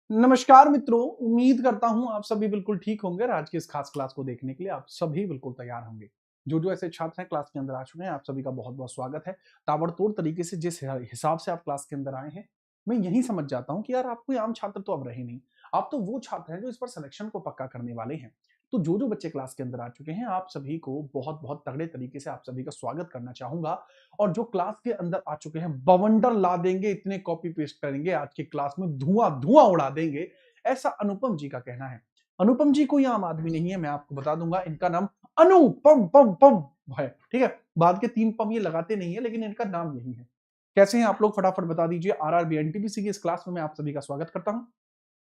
नमस्कार मित्रों, उम्मीद करता हूं आप सभी बिल्कुल ठीक होंगे और आज की इस खास क्लास को देखने के लिए आप सभी बिल्कुल तैयार होंगे। जो जो ऐसे छात्र हैं क्लास के अंदर आ चुके हैं, आप सभी का बहुत बहुत स्वागत है। ताबड़तोड़ तरीके से जिस हिसाब से आप क्लास के अंदर आए हैं, मैं यही समझ जाता हूं कि यार आप कोई आम छात्र तो अब रहे नहीं। आप तो वो छात्र हैं जो इस पर सिलेक्शन को पक्का करने वाले हैं। तो जो जो बच्चे क्लास के अंदर आ चुके हैं, आप सभी को बहुत बहुत तगड़े तरीके से आप सभी का स्वागत करना चाहूंगा। और जो क्लास के अंदर आ चुके हैं, बवंडर ला देंगे, इतने कॉपी पेस्ट करेंगे आज की क्लास में, धुआं धुआं उड़ा देंगे, ऐसा अनुपम जी का कहना है। अनुपम जी कोई आम आदमी नहीं है, मैं आपको बता दूंगा, इनका नाम अनुपम पम पम है। ठीक है, बाद के 3 पम ये लगाते नहीं है, लेकिन इनका नाम यही है। कैसे हैं आप लोग, फटाफट बता दीजिए। आरआरबी एनटीपीसी की इस क्लास में मैं आप सभी का स्वागत करता हूं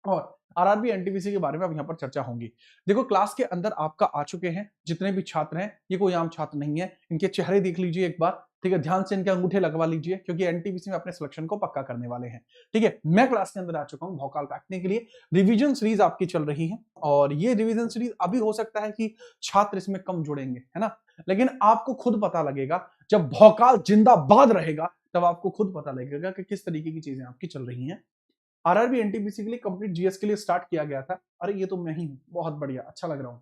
और आरआरबी एनटीपीसी के बारे में अब यहाँ पर चर्चा होगी। देखो, क्लास के अंदर आपका आ चुके हैं जितने भी छात्र हैं, ये कोई आम छात्र नहीं है। इनके चेहरे देख लीजिए एक बार, ठीक है, ध्यान से इनके अंगूठे लगवा लीजिए, क्योंकि एनटीपीसी में अपने सिलेक्शन को पक्का करने वाले हैं। ठीक है, मैं क्लास के अंदर आ चुका हूं भौकाल काटने के लिए। रिवीजन सीरीज आपकी चल रही है और ये रिवीजन सीरीज अभी हो सकता है कि छात्र इसमें कम जुड़ेंगे, है ना, लेकिन आपको खुद पता लगेगा जब भौकाल जिंदाबाद रहेगा, तब आपको खुद पता लगेगा कि किस तरीके की चीजें आपकी चल रही हैं। आरआरबी एनटीपीसी के लिए कंप्लीट जीएस के लिए स्टार्ट किया गया था। अरे ये तो मैं ही हूं, बहुत बढ़िया, अच्छा लग रहा हूं।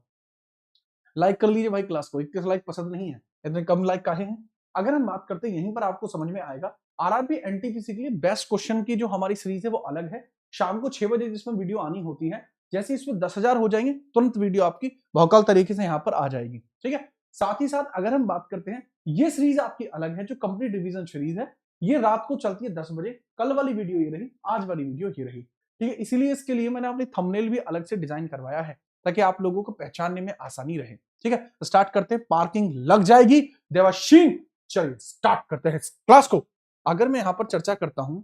लाइक कर लीजिए भाई क्लास को, 21 लाइक पसंद नहीं है, इतने कम लाइक काहे हैं। अगर हम बात करते हैं, यहीं पर आपको समझ में आएगा, आरआरबी एनटीपीसी के लिए बेस्ट क्वेश्चन की जो हमारी सीरीज है वो अलग है। शाम को 6 बजे जिसमें वीडियो आनी होती है, जैसे इसमें 10,000 हो जाएंगे तुरंत वीडियो आपकी भौकाल तरीके से यहाँ पर आ जाएगी। ठीक है, साथ ही साथ अगर हम बात करते हैं, ये सीरीज आपकी अलग है जो कंप्लीट रिवीजन सीरीज है, ये रात को चलती है 10 बजे। कल वाली वीडियो ये रही, आज वाली वीडियो ये रही। ठीक है, इसीलिए इसके लिए मैंने अपनी थंबनेल भी अलग से डिजाइन करवाया है, ताकि आप लोगों को पहचानने में आसानी रहे। ठीक है, तो स्टार्ट करते हैं, पार्किंग लग जाएगी देवाशीन। चलिए स्टार्ट करते हैं क्लास को। अगर मैं यहां पर चर्चा करता हूं,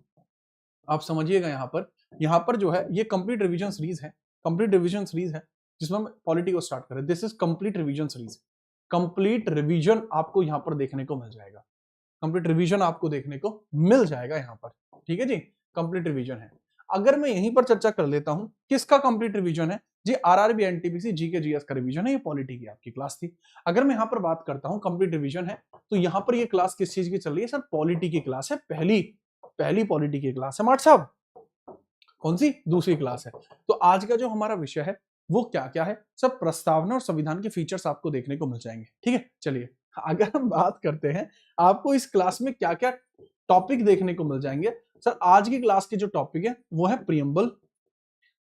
आप समझिएगा, यहां पर जो है ये कंप्लीट रिवीजन सीरीज है। कंप्लीट रिवीजन सीरीज है जिसमें हम पॉलिटी को स्टार्ट करें। This is complete revision series. Complete revision आपको यहां पर देखने को मिल जाएगा। कंप्लीट रिवीजन आपको देखने को मिल जाएगा यहां पर। ठीक है जी, कंप्लीट रिवीजन है। अगर मैं यहीं पर चर्चा कर लेता हूं, किसका कंप्लीट रिवीजन है जी? आरआरबी एनटीपीसी जीके जीएस का रिवीजन है। ये पॉलिटी की आपकी क्लास थी। अगर मैं यहां पर बात करता हूं कंप्लीट रिवीजन है, तो यहां पर ये क्लास किस चीज की चल रही है सर? पॉलिटी की क्लास है। पहली पहली पॉलिटी की क्लास है माट साहब। कौन सी? दूसरी क्लास है। तो आज का जो हमारा विषय है वो क्या क्या है? सब प्रस्तावना और संविधान के फीचर्स आपको देखने को मिल जाएंगे। ठीक है, चलिए अगर हम बात करते हैं, आपको इस क्लास में क्या क्या टॉपिक देखने को मिल जाएंगे। सर आज की क्लास के जो टॉपिक है वो है प्रियम्बल।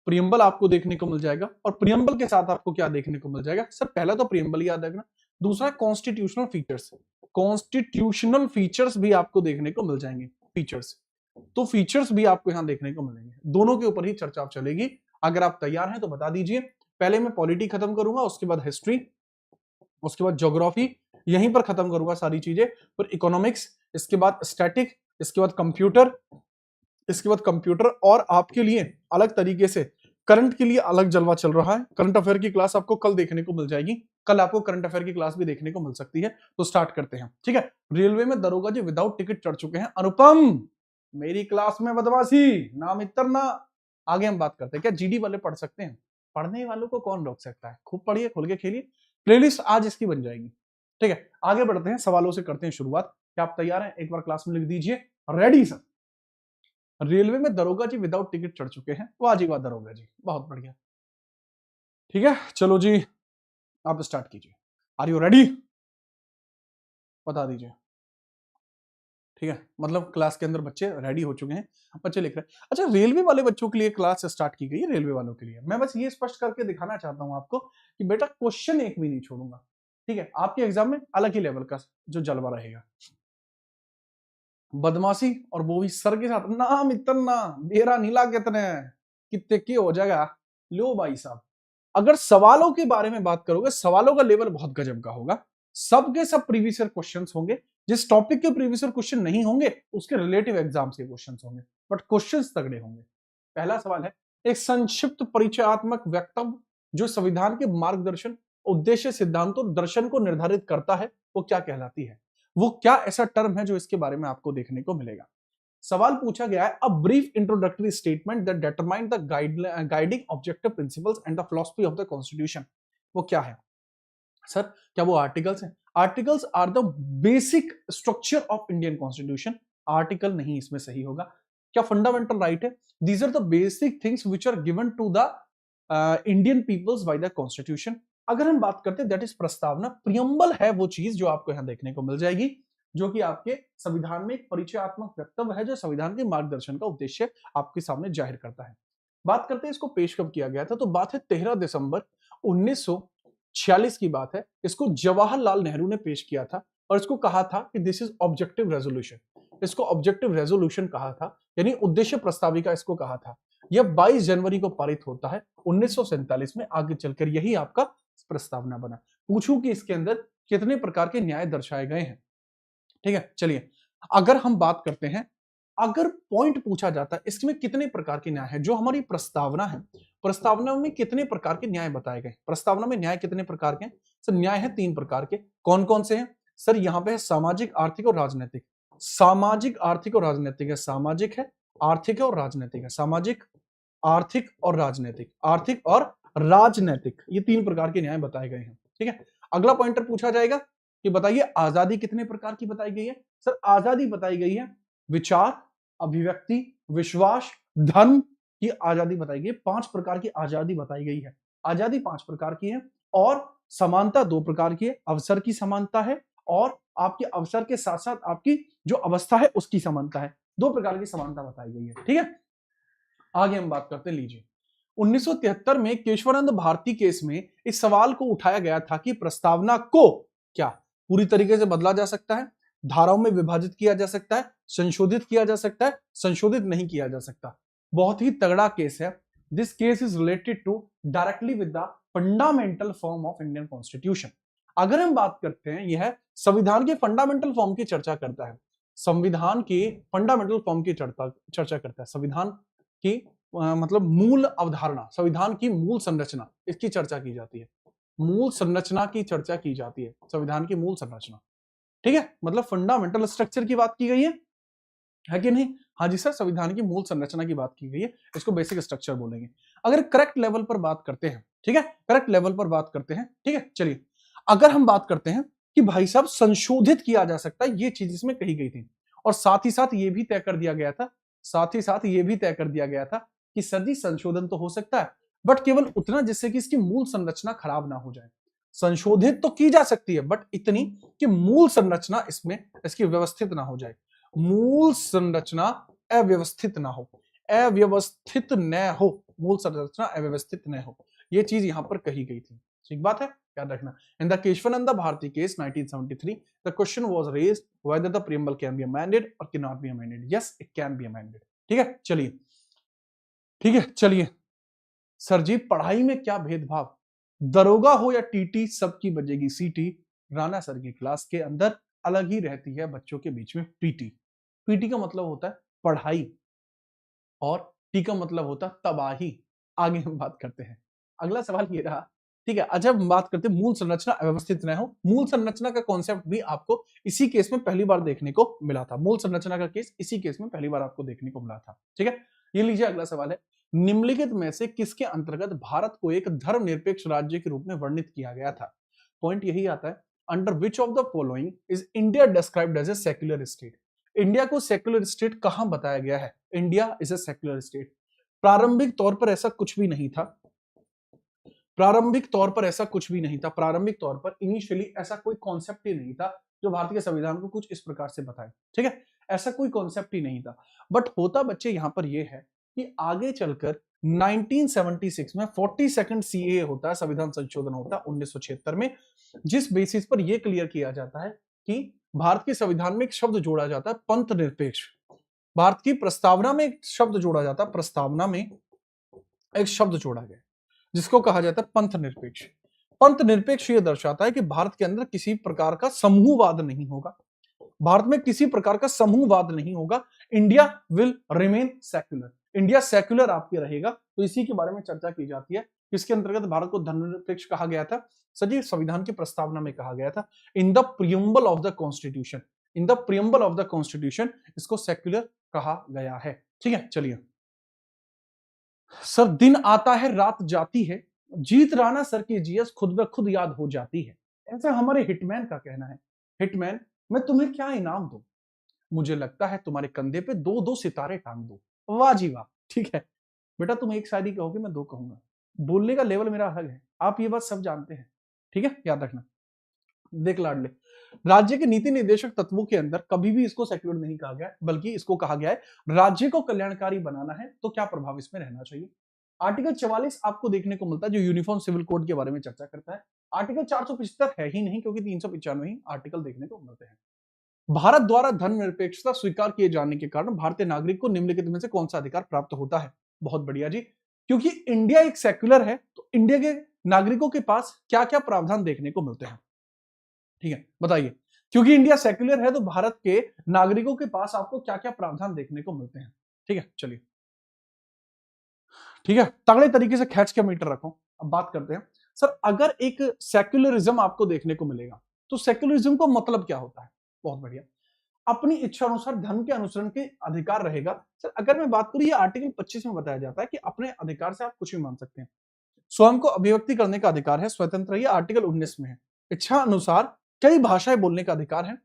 प्रियम्बल आपको देखने को मिल जाएगा, और प्रियम्बल के साथ आपको क्या देखने को मिल जाएगा सर? पहला तो प्रियम्बल याद रखना, दूसरा कॉन्स्टिट्यूशनल फीचर्स। कॉन्स्टिट्यूशनल फीचर्स भी आपको देखने को मिल जाएंगे। फीचर्स, तो फीचर्स भी आपको यहां देखने को मिलेंगे। दोनों के ऊपर ही चर्चा चलेगी। अगर आप तैयार हैं तो बता दीजिए। पहले मैं पॉलिटी खत्म करूंगा, उसके बाद हिस्ट्री, उसके बाद ज्योग्राफी, यहीं पर खत्म करूंगा सारी चीजें। फिर इकोनॉमिक्स, इसके बाद स्टैटिक, इसके बाद कंप्यूटर, इसके बाद कंप्यूटर, और आपके लिए अलग तरीके से करंट के लिए अलग जलवा चल रहा है। करंट अफेयर की क्लास आपको कल देखने को मिल जाएगी। कल आपको करंट अफेयर की क्लास भी देखने को मिल सकती है। तो स्टार्ट करते हैं। ठीक है, रेलवे में दरोगा जी विदाउट टिकट चढ़ चुके हैं। अनुपम, मेरी क्लास में बदमाशी नाम इतना। आगे हम बात करते हैं, क्या जीडी वाले पढ़ सकते हैं? पढ़ने वालों को कौन रोक सकता है? खूब पढ़िए, खोल के खेलिए, प्लेलिस्ट आज इसकी बन जाएगी। ठीक है, आगे बढ़ते हैं, सवालों से करते हैं शुरुआत। क्या आप तैयार हैं? एक बार क्लास में लिख दीजिए, रेडी सर। रेलवे में दरोगा जी विदाउट टिकट चढ़ चुके हैं। वाह जी वाह दरोगा जी, बहुत बढ़िया। ठीक है, चलो जी आप स्टार्ट कीजिए। Are you ready? बता दीजिए। ठीक है, मतलब क्लास के अंदर बच्चे रेडी हो चुके हैं, बच्चे लिख रहे हैं। अच्छा, रेलवे वाले बच्चों के लिए क्लास स्टार्ट की गई है। रेलवे वालों के लिए मैं बस ये स्पष्ट करके दिखाना चाहता हूं आपको कि बेटा क्वेश्चन एक भी नहीं छोड़ूंगा। ठीक है, आपके एग्जाम में अलग ही लेवल का जो जलवा रहेगा। बदमाशी, और वो भी सर के साथ, नाम इतना बेरा नीला कितने कितने की हो जाएगा। लो भाई साहब, अगर सवालों के बारे में बात करोगे, सवालों का लेवल बहुत गजब का होगा। सबके सब प्रीवियस ईयर क्वेश्चंस होंगे। जिस टॉपिक के प्रीवियस ईयर क्वेश्चन नहीं होंगे, उसके रिलेटिव एग्जाम्स के क्वेश्चंस होंगे, बट क्वेश्चंस तगड़े होंगे। पहला सवाल है, एक संक्षिप्त परिचयात्मक वक्तव्य जो संविधान के मार्गदर्शन, उद्देश्य, सिद्धांतों और दर्शन को निर्धारित करता है, वो क्या कहलाती है? वो क्या ऐसा टर्म है जो इसके बारे में आपको देखने को मिलेगा? सवाल पूछा गया है, a brief introductory statement that determine the guiding objective principles and the philosophy of the constitution. वो क्या है सर? क्या वो आर्टिकल्स हैं? Articles are the basic structure of Indian constitution. Article नहीं इसमें सही होगा। क्या फंडामेंटल राइट है? These are the basic things which are given to the Indian peoples by the constitution. अगर हम बात करते हैं दैट इज प्रस्तावना, प्रियम्बल है वो चीज जो आपको यहां देखने को मिल जाएगी, जो कि आपके संविधान में एक परिचयात्मक वक्तव्य है जो संविधान के मार्गदर्शन का उद्देश्य आपके सामने जाहिर करता है। बात करते हैं इसको पेश कब किया गया था, तो बात है 13 दिसंबर 1946 की बात है। इसको जवाहरलाल नेहरू ने पेश किया था और इसको कहा था कि दिस इज ऑब्जेक्टिव रेजोल्यूशन। इसको ऑब्जेक्टिव रेजोल्यूशन कहा था, यानी उद्देश्य प्रस्ताविका इसको कहा था। यह 22 जनवरी को पारित होता है 1947 में। आगे चलकर यही आपका प्रस्तावना बना। पूछूं कि इसके अंदर कितने प्रकार के न्याय दर्शाए गए हैं, ठीक है। चलिए, अगर हम बात करते हैं, अगर पॉइंट पूछा जाता है इसमें कितने प्रकार के न्याय है, जो हमारी प्रस्तावना है, प्रस्तावना में कितने प्रकार के न्याय बताए गए। प्रस्तावना में न्याय कितने प्रकार के हैं सर? न्याय है 3 प्रकार के। कौन कौन से हैं सर? यहाँ पे है सामाजिक, आर्थिक और राजनीतिक। सामाजिक, आर्थिक और राजनीतिक है। सामाजिक है, आर्थिक है और राजनीतिक है। सामाजिक, आर्थिक और राजनीतिक। आर्थिक और राजनीतिक, ये 3 प्रकार के न्याय बताए गए हैं, ठीक है। अगला पॉइंटर पूछा जाएगा कि बताइए आजादी कितने प्रकार की बताई गई है। सर आजादी बताई गई है विचार, अभिव्यक्ति, विश्वास, धर्म की आजादी बताई गई है। 5 प्रकार की आजादी बताई गई है। आजादी 5 प्रकार की है और समानता 2 प्रकार की है। अवसर की समानता है और आपके अवसर के साथ साथ आपकी जो अवस्था है उसकी समानता है। 2 प्रकार की समानता बताई गई है, ठीक है। आगे हम बात करते हैं, लीजिए 1973 में केशवानंद भारती केस में इस सवाल को उठाया गया था कि प्रस्तावना को क्या पूरी तरीके से बदला जा सकता है, धाराओं में विभाजित किया जा सकता है, संशोधित किया जा सकता है, संशोधित नहीं किया जा सकता। बहुत ही तगड़ा केस है। This case is related to directly with the fundamental form of Indian constitution. अगर हम बात करते हैं, यह संविधान के फंडामेंटल फॉर्म की चर्चा करता है। संविधान के फंडामेंटल फॉर्म की चर्चा करता है। संविधान की मतलब मूल अवधारणा, संविधान की मूल संरचना, इसकी चर्चा की जाती है। मूल संरचना की चर्चा की जाती है, संविधान की मूल संरचना, ठीक है। मतलब फंडामेंटल स्ट्रक्चर की बात की गई है कि नहीं? हाँ जी सर, संविधान की मूल संरचना की बात की गई है, इसको बेसिक स्ट्रक्चर बोलेंगे। अगर करेक्ट लेवल पर बात करते हैं, ठीक है, करेक्ट लेवल पर बात करते हैं, ठीक है। चलिए, अगर हम बात करते हैं कि भाई साहब संशोधित किया जा सकता है, ये चीज इसमें कही गई थी और साथ ही साथ ये भी तय कर दिया गया था, साथ ही साथ ये भी तय कर दिया गया था कि सर जी संशोधन तो हो सकता है बट केवल उतना जिससे कि इसकी मूल संरचना खराब ना हो जाए। संशोधित तो की जा सकती है बट इतनी कि मूल संरचना इसमें इसकी व्यवस्थित ना हो जाए, मूल संरचना अव्यवस्थित ना हो, अव्यवस्थित न हो, मूल संरचना अव्यवस्थित न हो, ये चीज यहां पर कही गई थी, ठीक बात है, याद रखना। In the Kesavananda Bharati case 1973 the question was raised whether the preamble can be amended or cannot be amended. Yes, it can be amended. ठीक है, चलिए, ठीक है, चलिए। सर जी पढ़ाई में क्या भेदभाव, दरोगा हो या टीटी सबकी बजेगी सीटी। राणा सर की क्लास के अंदर अलग ही रहती है बच्चों के बीच में पीटी। पीटी का मतलब होता है पढ़ाई और टी का मतलब होता है तबाही। आगे हम बात करते हैं, अगला सवाल ये रहा, ठीक है। अच्छा, हम बात करते हैं मूल संरचना अव्यवस्थित न हो। मूल संरचना का कॉन्सेप्ट भी आपको इसी केस में पहली बार देखने को मिला था। मूल संरचना का केस इसी केस में पहली बार आपको देखने को मिला था, ठीक है। ये लीजिए, अगला सवाल है, निम्नलिखित में से किसके अंतर्गत भारत को एक धर्मनिरपेक्ष राज्य के रूप में वर्णित किया गया था। पॉइंट यही आता है, under which of the following is India described as a secular state. India को सेक्युलर स्टेट कहां बताया गया है? India is a secular state. प्रारंभिक तौर पर ऐसा कुछ भी नहीं था, प्रारंभिक तौर पर ऐसा कुछ भी नहीं था, प्रारंभिक तौर पर इनिशियली ऐसा कोई कॉन्सेप्ट ही नहीं था जो भारतीय संविधान को कुछ इस प्रकार से बताए, ठीक है। ऐसा कोई कॉन्सेप्ट ही नहीं था। बट होता बच्चे यहां पर यह है कि आगे चलकर 1976 में 42nd सीए होता है, संविधान संशोधन होता है 1976 में, जिस बेसिस पर यह क्लियर किया जाता है कि भारत के संविधान में एक शब्द जोड़ा जाता है पंथ निरपेक्ष। भारत की प्रस्तावना में एक शब्द जोड़ा जाता है, प्रस्तावना में एक शब्द जोड़ा गया जिसको कहा जाता है पंथ निरपेक्ष। पंथ निरपेक्ष यह दर्शाता है कि भारत के अंदर किसी प्रकार का समूहवाद नहीं होगा, भारत में किसी प्रकार का समूहवाद नहीं होगा। India will remain secular, India secular आपके रहेगा। तो इसी के बारे में चर्चा की जाती है, किसके अंतर्गत भारत को धर्मनिरपेक्ष कहा गया था। सजी संविधान की प्रस्तावना में कहा गया था, in the preamble of the constitution, in the preamble of the constitution इसको सेक्युलर कहा गया है, ठीक है। चलिए सर, दिन आता है रात जाती है, जीत राणा सर की जीएस खुद ब खुद याद हो जाती है, ऐसा हमारे हिटमैन का कहना है। हिटमैन, मैं तुम्हें क्या इनाम दूं, मुझे लगता है तुम्हारे कंधे पे दो दो सितारे टांग दो। वाह जी वाह। ठीक है बेटा, तुम एक शायरी कहोगे, मैं दो कहूंगा। बोलने का लेवल मेरा अलग है, आप ये बात सब जानते हैं। ठीक है, याद रखना। देख लाडले, राज्य के नीति निर्देशक तत्वों के अंदर कभी भी इसको सेक्युलर नहीं कहा गया, बल्कि इसको कहा गया है राज्य को कल्याणकारी बनाना है तो क्या प्रभाव इसमें रहना चाहिए। आर्टिकल 44 आपको देखने को मिलता है जो यूनिफॉर्म सिविल कोड के बारे में चर्चा करता है। आर्टिकल 475 है ही नहीं, क्योंकि 395 ही आर्टिकल देखने को मिलते हैं। भारत द्वारा धर्मनिरपेक्षता स्वीकार किए जाने के कारण भारतीय नागरिक को निम्नलिखित में से कौन सा अधिकार प्राप्त होता है। बहुत बढ़िया जी, क्योंकि इंडिया एक सेक्युलर है तो इंडिया के नागरिकों के पास क्या क्या प्रावधान देखने को मिलते हैं। ठीक है, बताइए, क्योंकि इंडिया सेक्युलर है तो भारत के नागरिकों के पास आपको क्या क्या प्रावधान देखने को मिलते हैं। ठीक है, चलिए, ठीक है, तगड़े तरीके से खींच के मीटर रखो। अब बात करते हैं सर, अगर एक सेक्युलरिज्म आपको देखने को मिलेगा तो सेक्युलरिज्म का मतलब क्या होता है। बहुत बढ़िया, अपनी इच्छा अनुसार धर्म के अनुसरण के अधिकार रहेगा। सर अगर मैं बात करूं, ये आर्टिकल 25 में बताया जाता है कि अपने अधिकार से आप कुछ भी मान सकते हैं। स्वयं को अभिव्यक्ति करने का अधिकार है, स्वतंत्र, ये आर्टिकल 19 में है। इच्छा अनुसार कई भाषाएं बोलने का अधिकार है,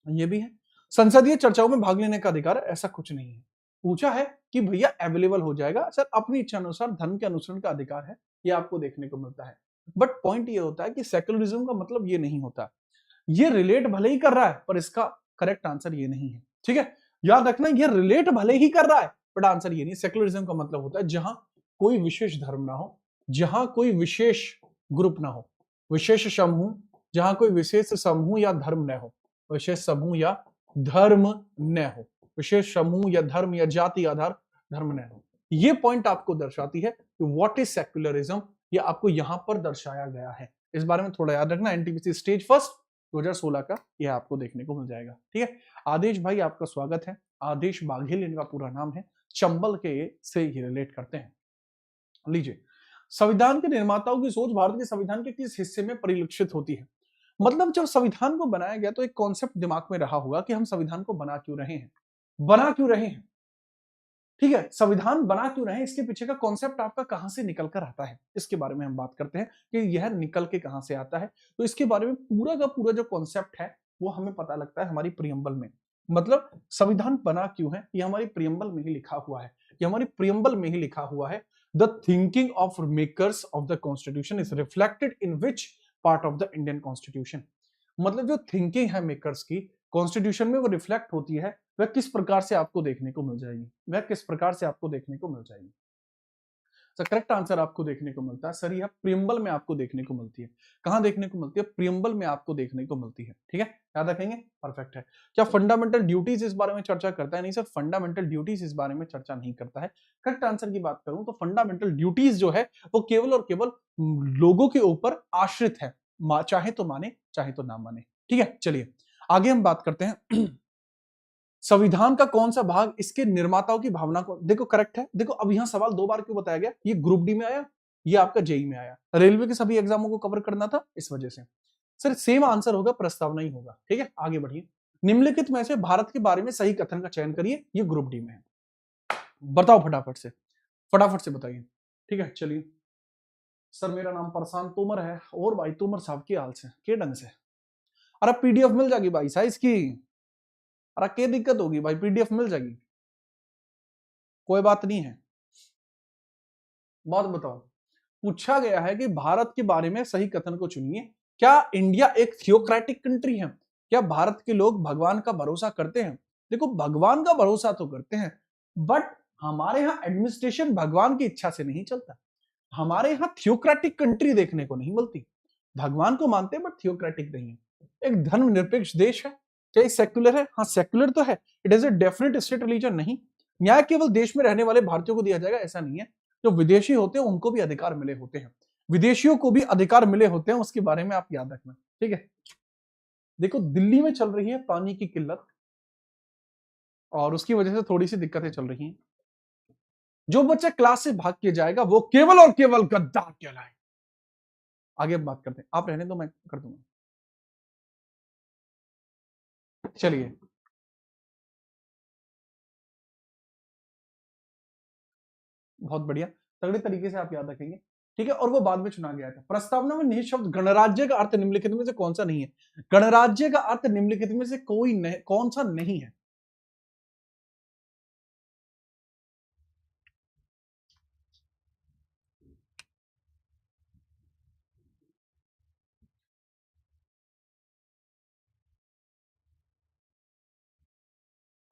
ये भी है। संसदीय चर्चाओं में भाग लेने का अधिकार है, ऐसा कुछ नहीं है। पूछा है कि भैया अवेलेबल हो जाएगा, सर अपनी इच्छा अनुसार धर्म के अनुसरण का अधिकार है, ये आपको देखने को मिलता है। बट पॉइंट ये होता है कि सेक्युलरिज्म का मतलब ये नहीं होता। ये रिलेट भले ही कर रहा है पर इसका करेक्ट आंसर ये नहीं है। ठीक है, याद रखना, ये रिलेट भले ही कर रहा है बट आंसर ये नहीं। सेक्युलरिज्म का मतलब होता है जहां कोई विशेष धर्म ना हो, जहां कोई विशेष ग्रुप ना हो, विशेष समूह, जहां कोई विशेष समूह या धर्म न हो, विशेष समूह या धर्म न हो, विशेष समूह या धर्म या जाति आधार धर्म न हो। ये पॉइंट आपको दर्शाती है कि व्हाट इज सेक्युलरिज्म, ये आपको यहां पर दर्शाया गया है। इस बारे में थोड़ा याद रखना। एनटीपीसी स्टेज फर्स्ट 2016 का यह आपको देखने को मिल जाएगा। ठीक है, आदेश भाई आपका स्वागत है। आदेश बाघेल इनका पूरा नाम है, चंबल के से ही रिलेट करते हैं। लीजिए, संविधान के निर्माताओं की सोच भारत के संविधान के किस हिस्से में परिलक्षित होती है। मतलब जब संविधान को बनाया गया तो एक कॉन्सेप्ट दिमाग में रहा होगा कि हम संविधान को बना क्यों रहे हैं, बना क्यों रहे हैं। ठीक है, संविधान बना क्यों रहे हैं, इसके पीछे का कॉन्सेप्ट आपका कहां से निकल कर आता है, इसके बारे में हम बात करते हैं कि यह निकल के कहां से आता है। तो इसके बारे में पूरा का पूरा जो कॉन्सेप्ट है वो हमें पता लगता है हमारी प्रियम्बल में। मतलब संविधान बना क्यों है, ये हमारी प्रियम्बल में ही लिखा हुआ है। ये हमारी प्रियम्बल में ही लिखा हुआ है। The thinking of makers of the constitution is reflected in which part of the Indian constitution. मतलब जो थिंकिंग है मेकर्स की कॉन्स्टिट्यूशन में वो रिफ्लेक्ट होती है, वह किस प्रकार से आपको देखने को मिल जाएगी, वह किस प्रकार से आपको देखने को मिल जाएगी। सर करेक्ट आंसर आपको देखने को मिलता है सर, यह प्रियम्बल में आपको देखने को मिलती है। कहां देखने को मिलती है, प्रियम्बल में आपको देखने को मिलती है। ठीक है, याद रखेंगे, परफेक्ट है। क्या फंडामेंटल ड्यूटीज इस बारे में चर्चा करता है, नहीं सर, फंडामेंटल ड्यूटीज इस बारे में चर्चा नहीं करता है। करेक्ट आंसर की बात करूं तो फंडामेंटल ड्यूटीज जो है वो केवल और केवल लोगों के ऊपर आश्रित है, चाहे तो माने चाहे तो ना माने। ठीक है, चलिए आगे हम बात करते हैं। संविधान का कौन सा भाग इसके निर्माताओं की भावना को, देखो करेक्ट है। देखो अब यहां सवाल दो बार क्यों बताया गया, ये ग्रुप डी में आया, ये आपका जेई में आया, रेलवे के सभी एग्जामों को कवर करना था इस वजह से। सर सेम आंसर होगा, प्रस्तावना ही होगा। ठीक है, आगे बढ़िए। निम्नलिखित में से भारत के बारे में सही कथन का चयन करिए, ये ग्रुप डी में है। बताओ फटाफट से, फटाफट से बताइए। ठीक है, चलिए। सर मेरा नाम प्रशांत तोमर है, और भाई तोमर साहब की हाल से के ढंग से। अरे पीडीएफ मिल जाएगी भाई साइज की, अरे क्या दिक्कत होगी भाई, पीडीएफ मिल जाएगी, कोई बात नहीं है। बात बताओ, पूछा गया है कि भारत के बारे में सही कथन को चुनिए। क्या इंडिया एक थियोक्रेटिक कंट्री है, क्या भारत के लोग भगवान का भरोसा करते हैं। देखो भगवान का भरोसा तो करते हैं, बट हमारे यहाँ एडमिनिस्ट्रेशन भगवान की इच्छा से नहीं चलता। हमारे यहाँ थियोक्रेटिक कंट्री देखने को नहीं मिलती। भगवान को मानते हैं बट थियोक्रेटिक नहीं है। एक धर्मनिरपेक्ष देश है, क्या सेक्युलर है, हाँ सेक्युलर तो है। It is a definite state religion नहीं। न्याय केवल देश में रहने वाले भारतीयों को दिया जाएगा ऐसा नहीं है, जो विदेशी होते हैं उनको भी अधिकार मिले होते हैं, विदेशियों को भी अधिकार मिले होते हैं, उसके बारे में आप याद रखना। ठीक है, देखो दिल्ली में चल रही है पानी की किल्लत और उसकी वजह से थोड़ी सी दिक्कतें चल रही हैं। जो बच्चा क्लास से भाग के जाएगा वो केवल और केवल गद्दार कहलाए। आगे बात करते हैं, आप रहने दो मैं कर दूंगा। चलिए, बहुत बढ़िया, तगड़े तरीके से आप याद रखेंगे। ठीक है, और वो बाद में चुना गया था। प्रस्तावना में निहित शब्द गणराज्य का अर्थ निम्नलिखित में से कौन सा नहीं है? गणराज्य का अर्थ निम्नलिखित में से कोई नहीं, कौन सा नहीं है?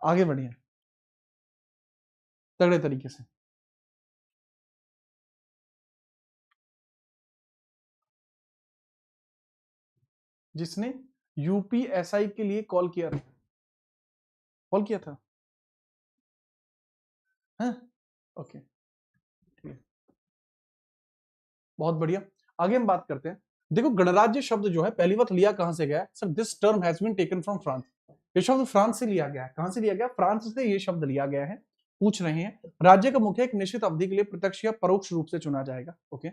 आगे बढ़िए तगड़े तरीके से। जिसने यूपीएसआई के लिए कॉल किया था, कॉल किया था, है? ओके, ठीक है, बहुत बढ़िया। आगे हम बात करते हैं। देखो, गणराज्य शब्द जो है पहली बात लिया कहां से गया है? Sir, this term has been taken from France. ये शब्द फ्रांस से लिया गया है। कहां से लिया गया? फ्रांस से ये शब्द लिया गया है। पूछ रहे हैं, राज्य का मुखिया एक निश्चित अवधि के लिए प्रत्यक्ष या परोक्ष रूप से चुना जाएगा। ओके,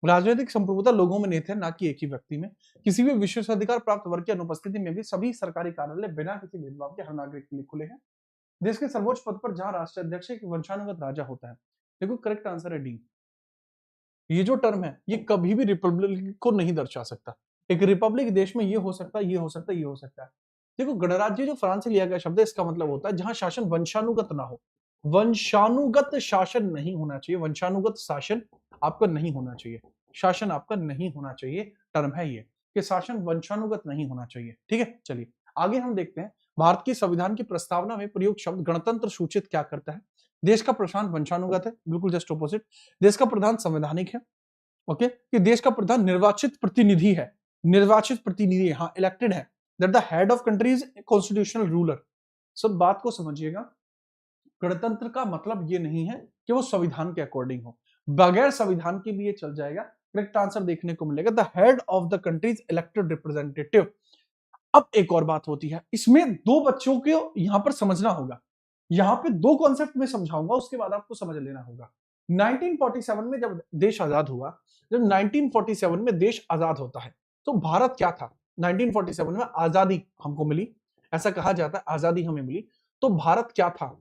राजनीतिक संप्रभुता लोगों में निहित है, ना कि एक ही व्यक्ति में। किसी भी विशेषाधिकार प्राप्त वर्ग की अनुपस्थिति में भी सभी सरकारी कार्यालय बिना किसी भेदभाव के हर नागरिक के लिए खुले हैं। देश के सर्वोच्च पद पर जहां राष्ट्राध्यक्ष एक वंशानुगत राजा होता है। देखो, करेक्ट आंसर है डी। ये जो टर्म है ये कभी भी रिपब्लिक को नहीं दर्शा सकता। एक रिपब्लिक देश में ये हो सकता है, ये हो सकता है, ये हो सकता है। देखो, गणराज्य जो फ्रांस से लिया गया शब्द है, इसका मतलब होता है जहां शासन वंशानुगत ना हो। वंशानुगत शासन नहीं होना चाहिए, वंशानुगत शासन आपका नहीं होना चाहिए, शासन आपका नहीं होना चाहिए। टर्म है ये कि शासन वंशानुगत नहीं होना चाहिए। ठीक है, चलिए आगे हम देखते हैं। भारत के संविधान की प्रस्तावना में प्रयुक्त शब्द गणतंत्र सूचित क्या करता है? देश का प्रशांत वंशानुगत है, बिल्कुल जस्ट ऑपोजिट। देश का प्रधान संवैधानिक है। ओके, कि देश का प्रधान निर्वाचित प्रतिनिधि है, निर्वाचित प्रतिनिधि, हाँ, इलेक्टेड है। That the head of country is constitutional ruler. सब बात को समझिएगा, गणतंत्र का मतलब ये नहीं है कि वो संविधान के अकॉर्डिंग हो, बगैर संविधान के भी ये चल जाएगा। करेक्ट आंसर देखने को मिलेगा, the head of the country is elected representative. अब एक और बात होती है, इसमें दो बच्चों को यहां पर समझना होगा। यहां पे दो कॉन्सेप्ट में समझाऊंगा, उसके बाद आपको समझ लेना होगा। 1947 में जब देश आजाद हुआ, जब 1947 में देश आजाद होता है, तो भारत क्या था? 1947 में आजादी हमको मिली, ऐसा कहा जाता है, आजादी हमें मिली। तो भारत क्या था?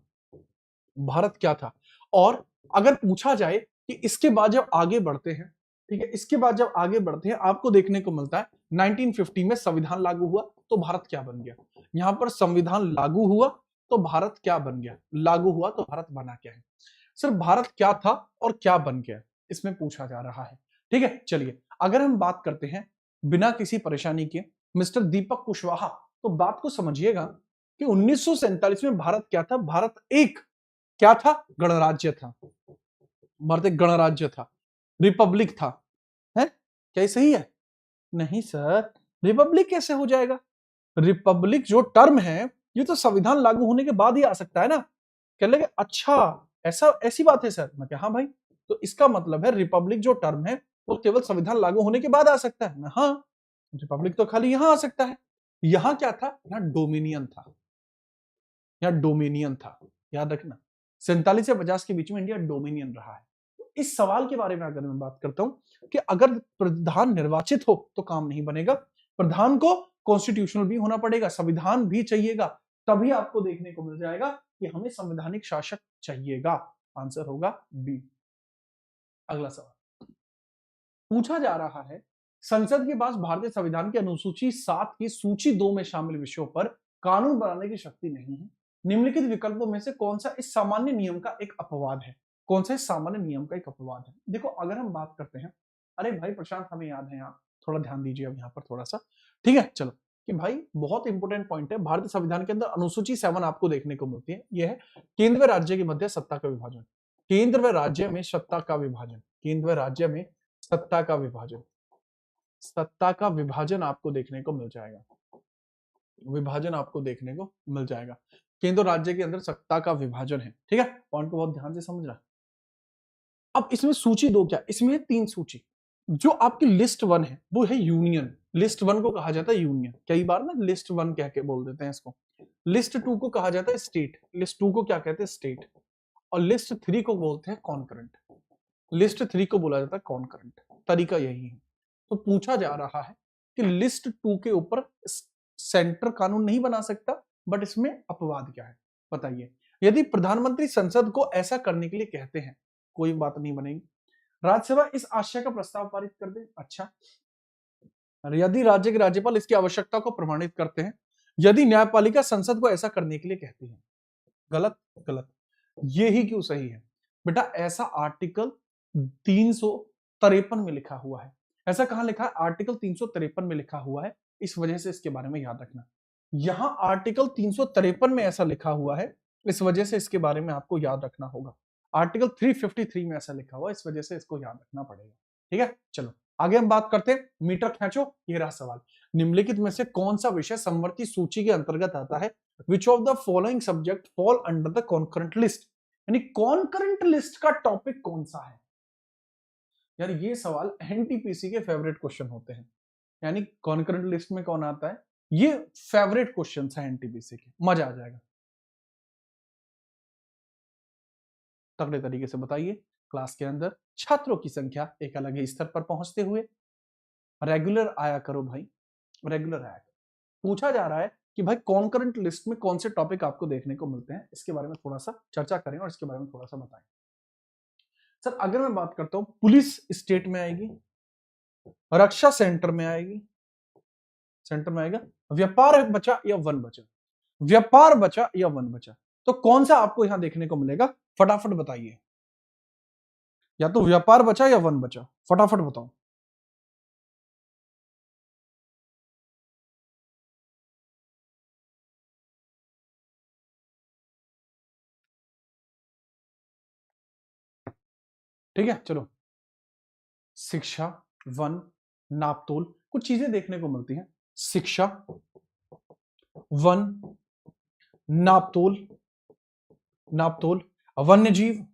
भारत क्या था? और अगर पूछा जाए कि इसके बाद जब आगे बढ़ते हैं, ठीक है, इसके बाद जब आगे बढ़ते हैं, आपको देखने को मिलता है 1950 में संविधान लागू हुआ, तो भारत क्या बन गया? यहां पर संविधान लागू हुआ तो भारत क्या बन गया? लागू हुआ तो भारत बना क्या है? सिर्फ भारत क्या था और क्या बन गया, इसमें पूछा जा रहा है। ठीक है, चलिए अगर हम बात करते हैं बिना किसी परेशानी के, मिस्टर दीपक कुशवाहा, तो बात को समझिएगा कि 1947 में भारत क्या था? भारत एक क्या था? गणराज्य था। भारत एक गणराज्य था, रिपब्लिक था, है? क्या ये सही है? नहीं सर, रिपब्लिक कैसे हो जाएगा? रिपब्लिक जो टर्म है ये तो संविधान लागू होने के बाद ही आ सकता है ना। कह लेंगे अच्छा, ऐसा ऐसी बात है सर। मैं क्या, हाँ भाई, तो इसका मतलब है रिपब्लिक जो टर्म है वो केवल संविधान लागू होने के बाद आ सकता है। हाँ, रिपब्लिक तो खाली यहां आ सकता है। यहां क्या था? यहाँ डोमिनियन था, यहाँ डोमिनियन था, याद रखना। 47 से 50 के बीच में इंडिया डोमिनियन रहा है। इस सवाल के बारे में अगर मैं बात करता हूं कि अगर प्रधान निर्वाचित हो तो काम नहीं बनेगा, प्रधान को कॉन्स्टिट्यूशनल भी होना पड़ेगा, संविधान भी चाहिएगा, तभी आपको देखने को मिल जाएगा कि हमें संवैधानिक शासक चाहिएगा। आंसर होगा बी। अगला सवाल पूछा जा रहा है, संसद के पास भारतीय संविधान की अनुसूची 7 की सूची 2 में शामिल विषयों पर कानून बनाने की शक्ति नहीं है। निम्नलिखित विकल्पों में से कौन सा इस सामान्य नियम का एक अपवाद है? कौन सा इस सामान्य नियम का एक अपवाद है? देखो, अगर हम बात करते हैं, अरे भाई प्रशांत, हमें याद है, आप थोड़ा ध्यान दीजिए अब यहाँ पर थोड़ा सा। ठीक है, चलो, कि भाई बहुत इंपॉर्टेंट पॉइंट है, भारतीय संविधान के अंदर अनुसूची 7 आपको देखने को मिलती है। यह है केंद्र व राज्य के मध्य सत्ता का विभाजन। केंद्र व राज्य में सत्ता का विभाजन, केंद्र व राज्य में सत्ता का विभाजन, सत्ता का विभाजन आपको देखने को मिल जाएगा, विभाजन आपको देखने को मिल जाएगा। केंद्र राज्य के अंदर सत्ता का विभाजन है। ठीक है, पॉइंट को बहुत ध्यान से समझना। अब इसमें सूची 2 क्या? इसमें है 3 सूची। जो आपकी लिस्ट 1 है वो है यूनियन। लिस्ट 1 को कहा जाता है यूनियन, कई बार ना लिस्ट 1 कह के बोल देते हैं इसको। लिस्ट 2 को कहा जाता है स्टेट, लिस्ट 2 को क्या कहते हैं? स्टेट। और लिस्ट 3 को बोलते हैं कॉन्करेंट, लिस्ट 3 को बोला जाता है कॉन्करेंट। तरीका यही है। तो पूछा जा रहा है कि लिस्ट 2 के ऊपर सेंटर कानून नहीं बना सकता, बट इसमें अपवाद क्या है बताइए। यदि प्रधानमंत्री संसद को ऐसा करने के लिए कहते हैं, कोई बात नहीं बनेगी। राज्यसभा इस आशय का प्रस्ताव पारित कर दे। अच्छा, यदि राज्य के राज्यपाल इसकी आवश्यकता को प्रमाणित करते हैं, यदि न्यायपालिका संसद को ऐसा करने के लिए कहती है। गलत, गलत। ये ही क्यों सही है बेटा? ऐसा आर्टिकल 353 में लिखा हुआ है। ऐसा कहां लिखा है? आर्टिकल 353 में लिखा हुआ है। इस वजह से इसके बारे में याद रखना। यहां आर्टिकल 353 में ऐसा लिखा हुआ है, इस वजह से इसके बारे में आपको याद रखना होगा। आर्टिकल 353 में ऐसा लिखा हुआ है, इस वजह से इसको याद रखना पड़ेगा। ठीक है, चलो आगे हम बात करते हैं। मीटर खींचो, ये रहा सवाल। निम्नलिखित में से कौन सा विषय समवर्ती सूची के अंतर्गत आता है? विच of the following subject fall under the concurrent list? यानी कॉन्करेंट लिस्ट का टॉपिक कौन सा है? यार ये सवाल एनटीपीसी के फेवरेट क्वेश्चन होते हैं। यानी कॉन्करेंट लिस्ट में कौन आता है? ये फेवरेट क्वेश्चन है एनटीपीसी के, मजा आ जाएगा। तगड़े तरीके से बताइए। क्लास के अंदर छात्रों की संख्या एक अलग ही स्तर पर पहुंचते हुए रेगुलर आया करो भाई, रेगुलर आया करो। पूछा जा रहा है कि भाई कॉन्करेंट लिस्ट में कौन से टॉपिक आपको देखने को मिलते हैं, इसके बारे में थोड़ा सा चर्चा करें और इसके बारे में थोड़ा सा बताएं। सर अगर मैं बात करता हूं, पुलिस स्टेट में आएगी, रक्षा सेंटर में आएगी, सेंटर में आएगा, व्यापार बचा या वन बचा? व्यापार बचा या वन बचा? तो कौन सा आपको यहां देखने को मिलेगा? फटाफट बताइए। या तो व्यापार बचा या वन बचा, फटाफट बताओ। ठीक है, चलो। शिक्षा, वन, नापतोल, कुछ चीजें देखने को मिलती हैं। शिक्षा, वन, नापतोल, नापतोल, वन्य जीव,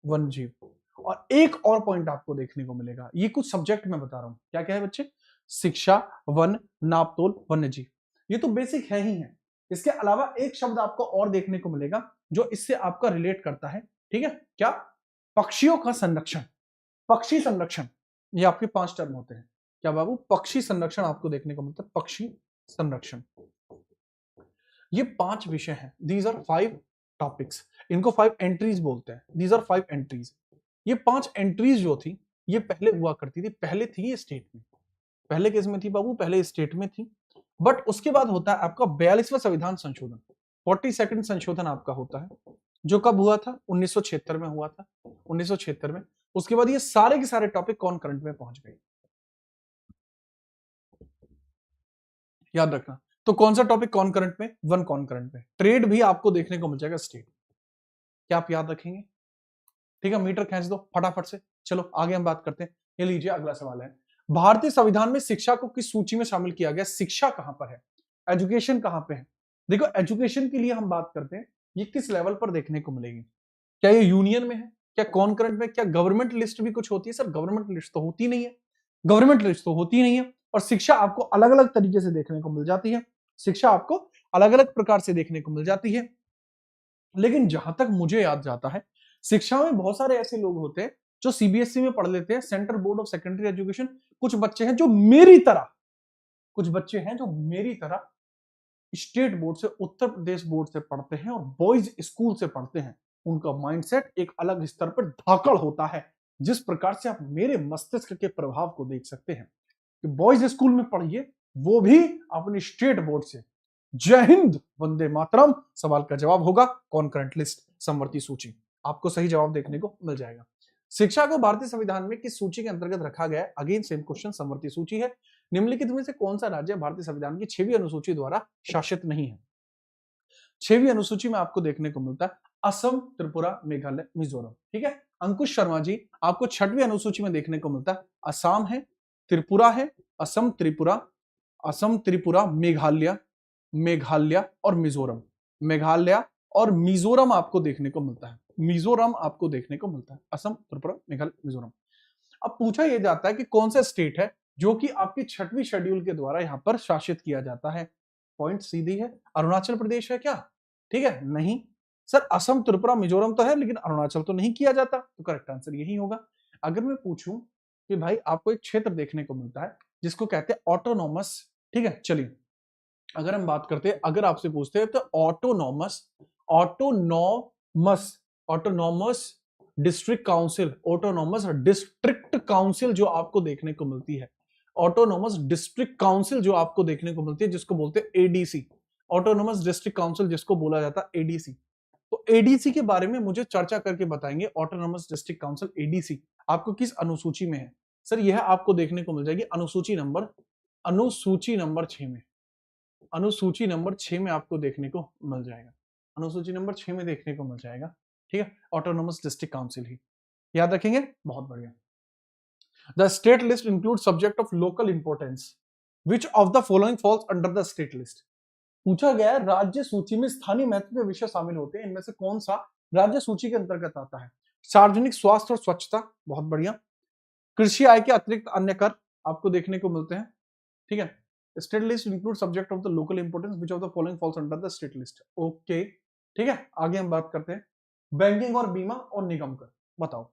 वन्य जीव, और एक और पॉइंट आपको देखने को मिलेगा। ये कुछ सब्जेक्ट मैं बता रहा हूं, क्या क्या है बच्चे? शिक्षा, वन, नापतोल, वन्य जीव, ये तो बेसिक है ही है। इसके अलावा एक शब्द आपको और देखने को मिलेगा जो इससे आपका रिलेट करता है। ठीक है, क्या? पक्षियों का संरक्षण, पक्षी संरक्षण। ये आपके 5 टर्म होते हैं। क्या बाबू? पक्षी संरक्षण आपको देखने को मिलता है, पक्षी संरक्षण। ये 5 विषय हैं। These are 5 topics. इनको 5 एंट्रीज बोलते हैं। These are 5 entries. ये 5 एंट्रीज जो थी, ये पहले हुआ करती थी, पहले थी ये स्टेट में। पहले किस में थी बाबू? पहले स्टेट में थी। बट उसके बाद होता है आपका 42वां संविधान संशोधन, 42nd संशोधन आपका होता है, जो कब हुआ था? 1976 में हुआ था, 1976 में। उसके बाद ये सारे के सारे टॉपिक कौन करंट में पहुंच गए, याद रखना। तो कौन सा टॉपिक कौन करंट में? वन कौन करंट में। ट्रेड भी आपको देखने को मिल जाएगा स्टेट। क्या आप याद रखेंगे? ठीक है, मीटर खींच दो फटाफट से। चलो आगे हम बात करते हैं। ये लीजिए अगला सवाल है, भारतीय संविधान में शिक्षा को किस सूची में शामिल किया गया? शिक्षा कहां पर है? एजुकेशन कहां पे है? देखो एजुकेशन के लिए हम बात करते हैं, ये किस लेवल पर देखने को मिलेगी? क्या ये यूनियन में है? क्या कॉन्करेंट में? क्या गवर्नमेंट लिस्ट भी कुछ होती है? सर गवर्नमेंट लिस्ट तो होती नहीं है, गवर्नमेंट लिस्ट तो होती नहीं है। और शिक्षा आपको अलग अलग तरीके से देखने को मिल जाती है, शिक्षा आपको अलग अलग प्रकार से देखने को मिल जाती है। लेकिन जहां तक मुझे याद जाता है, शिक्षा में बहुत सारे ऐसे लोग होते हैं जो सीबीएसई में पढ़ लेते हैं, central board of secondary education. कुछ बच्चे हैं जो मेरी तरह, कुछ बच्चे हैं जो मेरी तरह स्टेट बोर्ड से, उत्तर प्रदेश बोर्ड से पढ़ते हैं और बॉयज स्कूल से पढ़ते हैं। उनका माइंडसेट एक अलग स्तर पर धाकड़ होता है। जिस प्रकार से आप मेरे मस्तिष्क के प्रभाव को देख सकते हैं कि बॉयज स्कूल में पढ़िए, वो भी अपनी स्टेट बोर्ड से। जय हिंद, वंदे मातरम। सवाल का जवाब होगा कॉन्करेंट लिस्ट, समवर्ती सूची। आपको सही जवाब देखने को मिल जाएगा। शिक्षा को भारतीय संविधान में किस सूची के अंतर्गत रखा गया है? अगेन सेम क्वेश्चन, समवर्ती सूची है। निम्नलिखित में से कौन सा राज्य भारतीय संविधान की 6वीं अनुसूची द्वारा शासित नहीं है? 6वीं अनुसूची में आपको देखने को मिलता है असम, त्रिपुरा, मेघालय, मिजोरम। ठीक है, अंकुश शर्मा जी, आपको 6वीं अनुसूची में देखने को मिलता है असम है, त्रिपुरा है, असम, त्रिपुरा, असम, त्रिपुरा, मेघालय, मेघालय और मिजोरम। मेघालय और मिजोरम आपको देखने को मिलता है, मिजोरम आपको देखने को मिलता है, असम, त्रिपुरा, मेघालय, मिजोरम। अब पूछा यह जाता है कि कौन सा स्टेट है जो कि आपकी 6वीं शेड्यूल के द्वारा यहां पर शासित किया जाता है? पॉइंट सीधी है, अरुणाचल प्रदेश है क्या? ठीक है, नहीं सर, असम, त्रिपुरा, मिजोरम तो है लेकिन अरुणाचल तो नहीं किया जाता, तो करेक्ट आंसर यही होगा। अगर मैं पूछूं कि भाई आपको एक क्षेत्र देखने को मिलता है जिसको कहते हैं ऑटोनॉमस, ठीक है, चलिए अगर हम बात करते हैं, अगर आपसे पूछते हैं तो autonomous, autonomous, autonomous district council, autonomous district council जो आपको देखने को मिलती है, ऑटोनोमस डिस्ट्रिक्ट काउंसिल जो आपको देखने को मिलती है, जिसको बोलते हैं एडीसी, ऑटोनोमस डिस्ट्रिक्ट काउंसिल जिसको बोला जाता है एडीसी। तो एडीसी के बारे में मुझे चर्चा करके बताएंगे, ऑटोनोमस डिस्ट्रिक्ट काउंसिल एडीसी आपको किस अनुसूची में है? सर यह आपको देखने को मिल जाएगी अनुसूची नंबर 6 में, अनुसूची नंबर 6 में आपको देखने को मिल जाएगा, अनुसूची नंबर 6 में देखने को मिल जाएगा, ठीक है, ऑटोनोमस डिस्ट्रिक्ट काउंसिल ही याद रखेंगे, बहुत बढ़िया। The state list include subject of local importance, which of the following falls under the state list. पूछा गया है राज्य सूची में स्थानीय महत्व के विषय शामिल होते हैं, इनमें से कौन सा राज्य सूची के अंतर्गत आता है? सार्वजनिक स्वास्थ्य और स्वच्छता, बहुत बढ़िया। कृषि आय के अतिरिक्त अन्य कर आपको देखने को मिलते हैं, ठीक है। State list include subject of the local importance which of the following falls under the state list, okay, ठीक है। आगे हम बात करते हैं बैंकिंग और बीमा और निगम कर, बताओ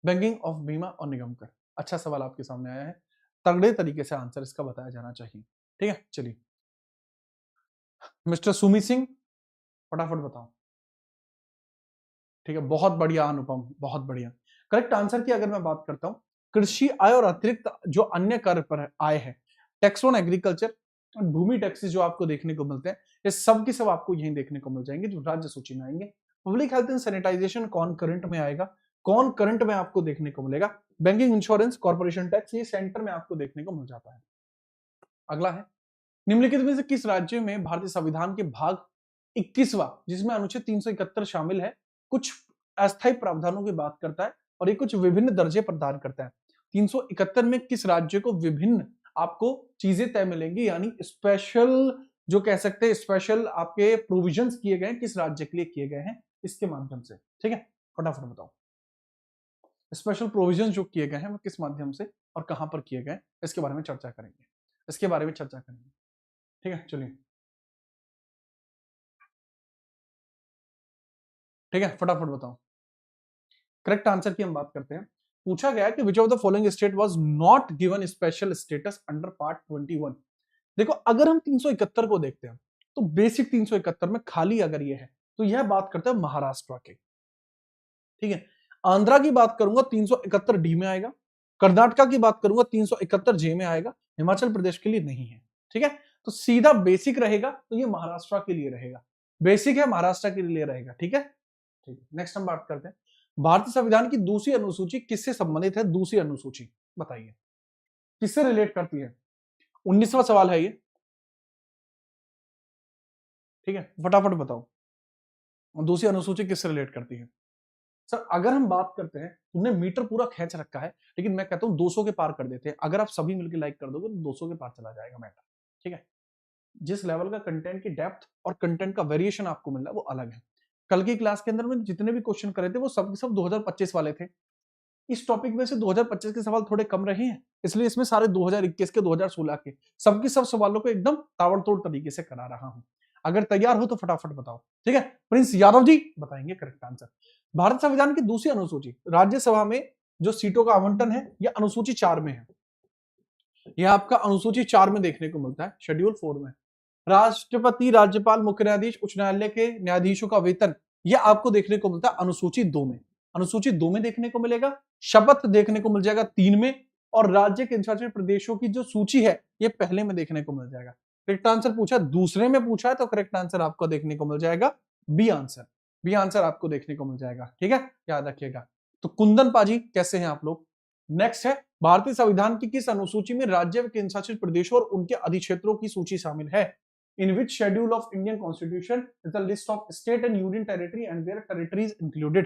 बैंकिंग ऑफ बीमा और निगम कर। अच्छा सवाल आपके सामने आया है, तगड़े तरीके से आंसर इसका बताया जाना चाहिए, ठीक है। चलिए मिस्टर सुमी सिंह फटाफट बताओ, ठीक है, बहुत बढ़िया अनुपम, बहुत बढ़िया। करेक्ट आंसर की अगर मैं बात करता हूं, कृषि आय और अतिरिक्त जो अन्य कर पर आय है, टैक्स ऑन एग्रीकल्चर, भूमि टैक्सेस जो आपको देखने को मिलते हैं, ये सब की सब आपको यहीं देखने को मिल जाएंगे जो राज्य सूची में आएंगे। पब्लिक हेल्थ एंड सैनिटाइजेशन कौन करंट में आएगा, कौन करंट में आपको देखने को मिलेगा। बैंकिंग, इंश्योरेंस, कॉर्पोरेशन टैक्स, ये सेंटर में आपको देखने को मिल जाता है। अगला है निम्नलिखित में से किस राज्य में भारतीय संविधान के भाग 21वां, जिसमें अनुच्छेद 371 शामिल है, कुछ अस्थायी प्रावधानों की बात करता है और ये कुछ विभिन्न दर्जे प्रदान करता है। 371 में किस राज्य को विभिन्न आपको चीजें तय मिलेंगी, यानी स्पेशल जो कह सकते हैं, स्पेशल आपके प्रोविजंस किए गए हैं, किस राज्य के लिए किए गए हैं, इसके माध्यम से, ठीक है। फटाफट बताओ स्पेशल प्रोविजंस जो किए गए हैं वो किस माध्यम से और कहां पर किए गए, इसके बारे में चर्चा करेंगे, इसके बारे में चर्चा करेंगे, ठीक है। चलिए ठीक है, फटाफट बताओ करेक्ट आंसर की हम बात करते हैं। पूछा गया कि विच of the following state was not given special status under part 21। देखो अगर हम 371 को देखते हैं तो बेसिक 371 में खाली अगर ये है तो यह बात करता है महाराष्ट्र के, ठीक है। आंध्रा की बात करूंगा 371 डी में आएगा, कर्नाटका की बात करूंगा 371 जे में आएगा, हिमाचल प्रदेश के लिए नहीं है, ठीक है। तो सीधा बेसिक रहेगा तो ये महाराष्ट्र के लिए रहेगा, बेसिक है महाराष्ट्र के लिए रहेगा, ठीक है। ठीक है, नेक्स्ट हम बात करते हैं भारतीय संविधान की दूसरी अनुसूची किससे संबंधित है? दूसरी अनुसूची बताइए किससे रिलेट करती है? 19वां सवाल है ये, ठीक है, फटाफट बताओ दूसरी अनुसूची किससे रिलेट करती है? सर अगर हम बात करते हैं, तुमने मीटर पूरा खींच रखा है, लेकिन मैं कहता हूं 200 के पार कर देते हैं। अगर आप सभी मिलकर लाइक कर दोगे तो 200 के पार चला जाएगा मैटर, ठीक है। जिस लेवल का कंटेंट की डेप्थ और कंटेंट का वेरिएशन आपको मिल रहा है वो अलग है। कल की क्लास के अंदर में जितने भी क्वेश्चन करे थे वो सब 2025 वाले थे। इस टॉपिक में से 2025 के सवाल थोड़े कम रहे हैं, इसलिए इसमें सारे 2021 के 2016 के सबके सब सवालों को एकदम ताबड़तोड़ तरीके से करा रहा हूं। अगर तैयार हो तो फटाफट बताओ, ठीक है। प्रिंस यादव जी बताएंगे करेक्ट आंसर। भारत संविधान की दूसरी अनुसूची, राज्यसभा में जो सीटों का आवंटन है यह अनुसूची 4 में है, यह आपका अनुसूची 4 में देखने को मिलता है, शेड्यूल 4 में। राष्ट्रपति, राज्यपाल, मुख्य न्यायाधीश, उच्च न्यायालय के न्यायाधीशों का वेतन यह आपको देखने को मिलता है अनुसूची 2 में, अनुसूची 2 में देखने को मिलेगा। शपथ देखने को मिल जाएगा 3 में, और राज्य के केंद्रशासित प्रदेशों की जो सूची है ये पहले में देखने को मिल जाएगा। करेक्ट आंसर पूछा दूसरे में पूछा है तो करेक्ट आंसर आपको देखने को मिल जाएगा बी आंसर, बी आंसर आपको देखने को मिल जाएगा, ठीक है, याद रखिएगा। तो कुंदन पाजी कैसे हैं आप लोग? नेक्स्ट है भारतीय संविधान की किस अनुसूची में राज्य व केंद्रशासित प्रदेशों और उनके अधिक्षेत्रों की सूची शामिल है? In which schedule of Indian Constitution is the list of state and union territory and their territories included?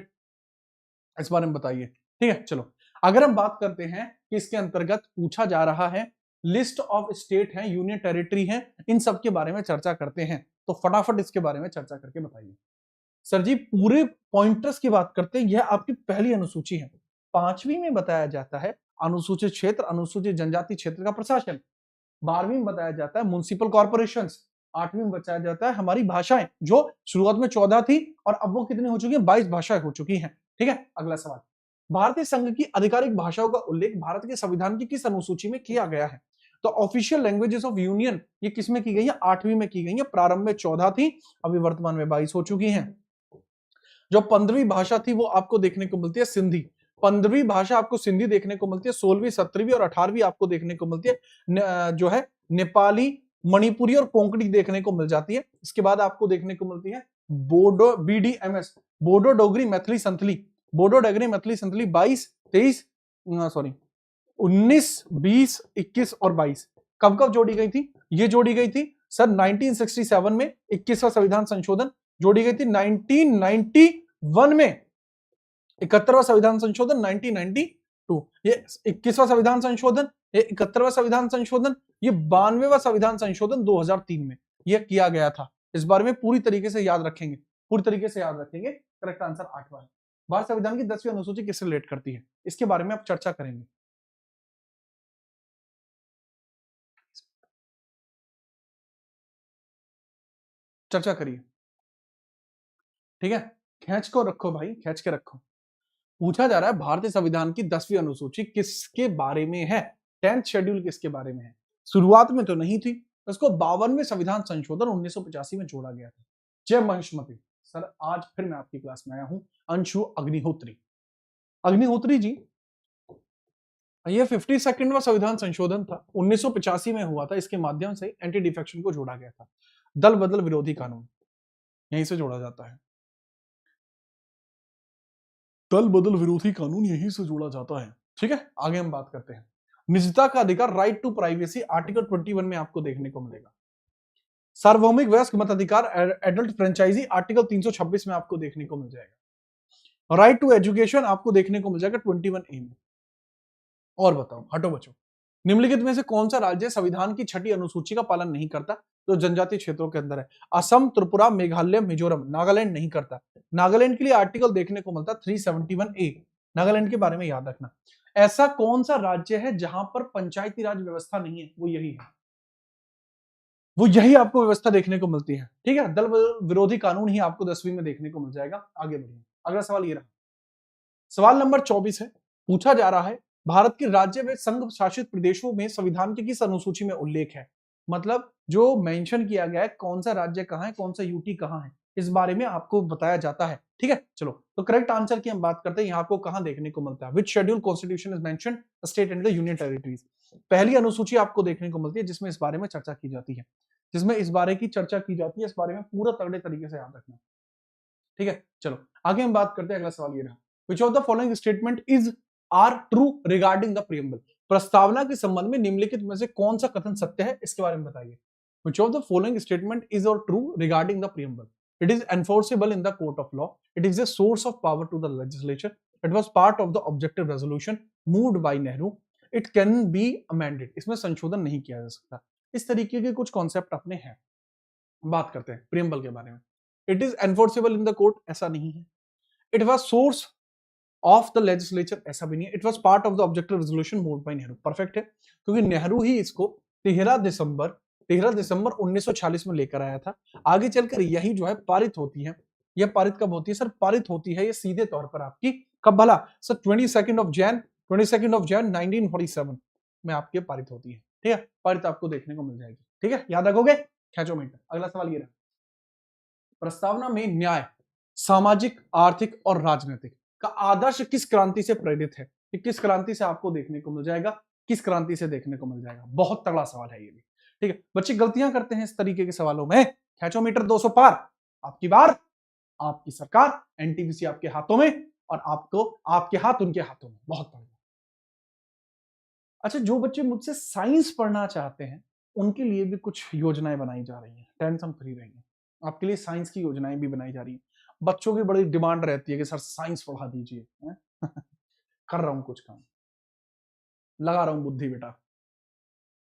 इस बारे में बताइए, ठीक है। चलो अगर हम बात करते हैं कि इसके अंतर्गत पूछा जा रहा है लिस्ट ऑफ स्टेट है, यूनियन टेरिटरी है, इन सब के बारे में चर्चा करते हैं, तो फटाफट इसके बारे में चर्चा करके बताइए। सर जी पूरे पॉइंटर्स की बात करते हैं, यह आपकी पहली अनुसूची है। 5वीं में बताया जाता है अनुसूचित क्षेत्र, अनुसूचित जनजाति क्षेत्र का प्रशासन। 12वीं में बताया जाता है म्युनिसिपल कॉर्पोरेशंस। 8वीं में बताया जाता है हमारी भाषाएं, जो शुरुआत में 14 थी और अब वो कितनी हो चुकी है? 22 भाषाएं हो चुकी हैं, ठीक है। अगला सवाल, भारतीय संघ की आधिकारिक भाषाओं का उल्लेख भारत के संविधान की किस अनुसूची में किया गया है? तो ऑफिशियल लैंग्वेजेस ऑफ यूनियन ये किसमें की गई है? 8वीं में की गई है। प्रारंभ में 14 थी, अभी वर्तमान में 22 हो चुकी हैं। जो 15वीं भाषा थी वो आपको देखने को मिलती है सिंधी। 15वीं भाषा आपको सिंधी देखने को मिलती है। 16वीं, 17वीं और 18वीं आपको देखने को मिलती है जो है नेपाली, मणिपुरी और कोंकणी देखने को मिल जाती है। इसके बाद आपको देखने को मिलती है बोडो, BDMS, बोडो डोगरी मैथिली संथली, बोडो डोगरी मैथिली संथली 22, 23, सॉरी 19, 20, 21 और 22 कब कब जोड़ी गई थी? ये जोड़ी गई थी सर 1967 में 21वां संविधान संशोधन जोड़ी गई थी। 1991 में 71वां संविधान संशोधन, 1992 ये 21वां संविधान संशोधन, ये 71वां संविधान संशोधन, ये 92वां संविधान संशोधन 2003 में ये किया गया था। इस बारे में पूरी तरीके से याद रखेंगे, पूरी तरीके से याद रखेंगे। करेक्ट आंसर 8वां है। भारत संविधान की 10वीं अनुसूची किससे रिलेट करती है? इसके बारे में आप चर्चा करेंगे। चर्चा करिए, ठीक है। खींच को रखो भाई, खींच के रखो। पूछा जा रहा है भारतीय संविधान की 10वीं अनुसूची किसके बारे में है? 10th शेड्यूल किसके बारे में है? शुरुआत में तो नहीं थी, उसको 52वें संविधान संशोधन 1985 में जोड़ा गया था। जय मंशमती सर, आज फिर मैं आपकी क्लास में आया हूं, अंशु अग्निहोत्री। अग्निहोत्री जी, ये 52वां संविधान संशोधन था, 1985 में हुआ था। इसके माध्यम से एंटी डिफेक्शन को जोड़ा गया था। दल बदल विरोधी कानून यहीं से जोड़ा जाता है। दल बदल विरोधी कानून यहीं से जोड़ा जाता है, ठीक है। आगे हम बात करते हैं। निजता का अधिकार, राइट टू प्राइवेसी, आर्टिकल 21 में आपको देखने को मिलेगा। सार्वभौमिक वयस्क मताधिकार, एडल्ट फ्रेंचाइजी, आर्टिकल 326 में आपको देखने को मिल जाएगा। राइट टू एजुकेशन आपको देखने को मिल जाएगा 21A में। और बताओ, हटो बचो, निम्नलिखित में से कौन सा राज्य संविधान की 6ठी अनुसूची का पालन नहीं करता? जो जनजातीय क्षेत्रों के अंदर है। असम, त्रिपुरा, मेघालय, मिजोरम, नागालैंड नहीं करता। नागालैंड के लिए आर्टिकल देखने को मिलता 371A। नागालैंड के बारे में याद रखना। ऐसा कौन सा राज्य है जहां पर पंचायती राज व्यवस्था नहीं है? वो यही है, वो यही आपको व्यवस्था देखने को मिलती है, ठीक है। दल विरोधी कानून ही आपको 10वीं में देखने को मिल जाएगा। आगे बढ़िए, अगला सवाल ये रहा, सवाल नंबर 24 है। पूछा जा रहा है भारत के राज्य व संघ शासित प्रदेशों में संविधान की किस अनुसूची में उल्लेख है? मतलब जो मेंशन किया गया है, कौन सा राज्य कहां है, कौन सा यूटी कहां है, इस बारे में आपको बताया जाता है, ठीक है। चलो, तो करेक्ट आंसर की हम बात करते हैं। यहाँ आपको कहां देखने को मिलता है? Which schedule constitution is mentioned state and the union territories? पहली अनुसूची आपको देखने को मिलती है जिसमें इस बारे में चर्चा की जाती है, जिसमें इस बारे की चर्चा की जाती है। इस बारे में पूरा तगड़े तरीके से याद रखना, ठीक है। चलो आगे हम बात करते हैं। अगला सवाल ये रहा, which of the following statement is are true regarding the preamble? प्रस्तावना के संबंध में निम्नलिखित में से कौन सा कथन सत्य है? इसके बारे में बताइए। Which of the following statement is और true regarding the preamble? It is enforceable in the court of law, it is a source of power to the legislature, it was part of the objective resolution moved by Nehru, it can be amended, इसमें संशोधन नहीं किया जा सकता। इस तरीके के कुछ कॉन्सेप्ट अपने हैं। बात करते हैं प्रीएम्बल के बारे में। It is enforceable in the court, ऐसा नहीं है। It was source of the legislature, ऐसा भी नहीं है। It was part of the objective resolution moved by Nehru, perfect है, क्योंकि नेहरू ही इसको 13 दिसंबर 1946 में लेकर आया था। आगे चलकर यही जो है पारित होती है। यह पारित कब होती है सर? पारित होती है ये सीधे तौर पर आपकी कब भला सर? 22 जैन 1947 में आपके पारित होती है, ठीक है। पारित आपको देखने को मिल जाएगी, ठीक है, याद रखोगे। खींचो मीटर। अगला सवाल ये रहा, प्रस्तावना में न्याय, सामाजिक, आर्थिक और राजनीतिक का आदर्श किस क्रांति से प्रेरित है? कि किस क्रांति से आपको देखने को मिल जाएगा? किस क्रांति से देखने को मिल जाएगा? बहुत तगड़ा सवाल है ये भी, ठीक है। बच्चे गलतियां करते हैं इस तरीके के सवालों में। खींचो मीटर 200 पार, आपकी बार, आपकी सरकार, एनटीपीसी आपके हाथों में और आपको आपके हाथ उनके हाथों में। बहुत बढ़िया। अच्छा, जो बच्चे मुझसे साइंस पढ़ना चाहते हैं उनके लिए भी कुछ योजनाएं बनाई जा रही हैं। टेंशन फ्री रहिए, आपके लिए साइंस की योजनाएं भी बनाई जा रही हैं। बच्चों की बड़ी डिमांड रहती है कि सर साइंस पढ़ा दीजिए। कर रहा हूं कुछ काम, लगा रहा हूं बुद्धि बेटा,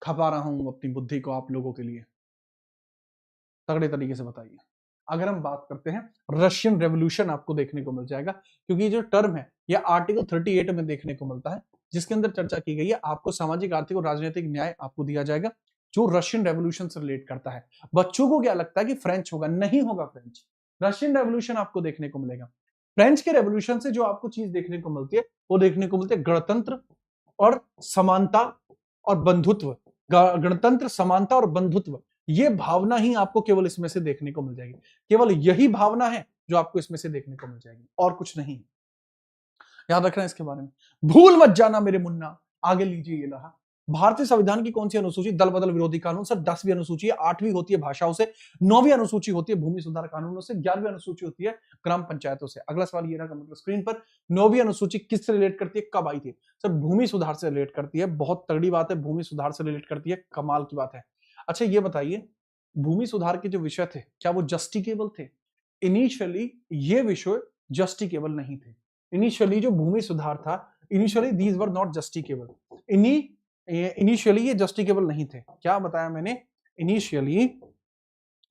खपा रहा हूं अपनी बुद्धि को आप लोगों के लिए। तगड़े तरीके से बताइए। अगर हम बात करते हैं रशियन रेवोल्यूशन, आपको देखने को मिल जाएगा, क्योंकि जो टर्म है यह आर्टिकल 38 में देखने को मिलता है, जिसके अंदर चर्चा की गई है। आपको सामाजिक, आर्थिक और राजनीतिक न्याय आपको दिया जाएगा, जो रशियन रेवोल्यूशन से रिलेट करता है। बच्चों को क्या लगता है कि फ्रेंच होगा? नहीं होगा फ्रेंच, रशियन रेवोल्यूशन आपको देखने को मिलेगा। फ्रेंच के रेवोल्यूशन से जो आपको चीज देखने को मिलती है वो देखने को मिलती है गणतंत्र और समानता और बंधुत्व। गणतंत्र, समानता और बंधुत्व, ये भावना ही आपको केवल इसमें से देखने को मिल जाएगी, केवल यही भावना है जो आपको इसमें से देखने को मिल जाएगी, और कुछ नहीं। याद रखना इसके बारे में, भूल मत जाना मेरे मुन्ना। आगे लीजिए, ये रहा भारतीय संविधान की कौन सी अनुसूची दल बदल विरोधी कानून? सर 10वीं अनुसूची है, 8वीं होती है भाषाओं से, 9वीं अनुसूची होती है भूमि सुधार कानूनों से, 11वीं अनुसूची होती है ग्राम पंचायतों से। अगला सवाल ये रहा मतलब स्क्रीन पर, 9वीं अनुसूची किससे रिलेट करती है, कब आई थी? सर भूमि सुधार से रिलेट करती है, बहुत तगड़ी बात है, भूमि सुधार से रिलेट करती है, कमाल की बात है। अच्छा ये बताइए, भूमि सुधार के जो विषय थे क्या वो जस्टिकेबल थे? इनिशियली ये विषय जस्टिकेबल नहीं थे। इनिशियली जो भूमि सुधार था, initially these were not justiciable. Initially ये जस्टिकेबल नहीं थे। क्या बताया मैंने? Initially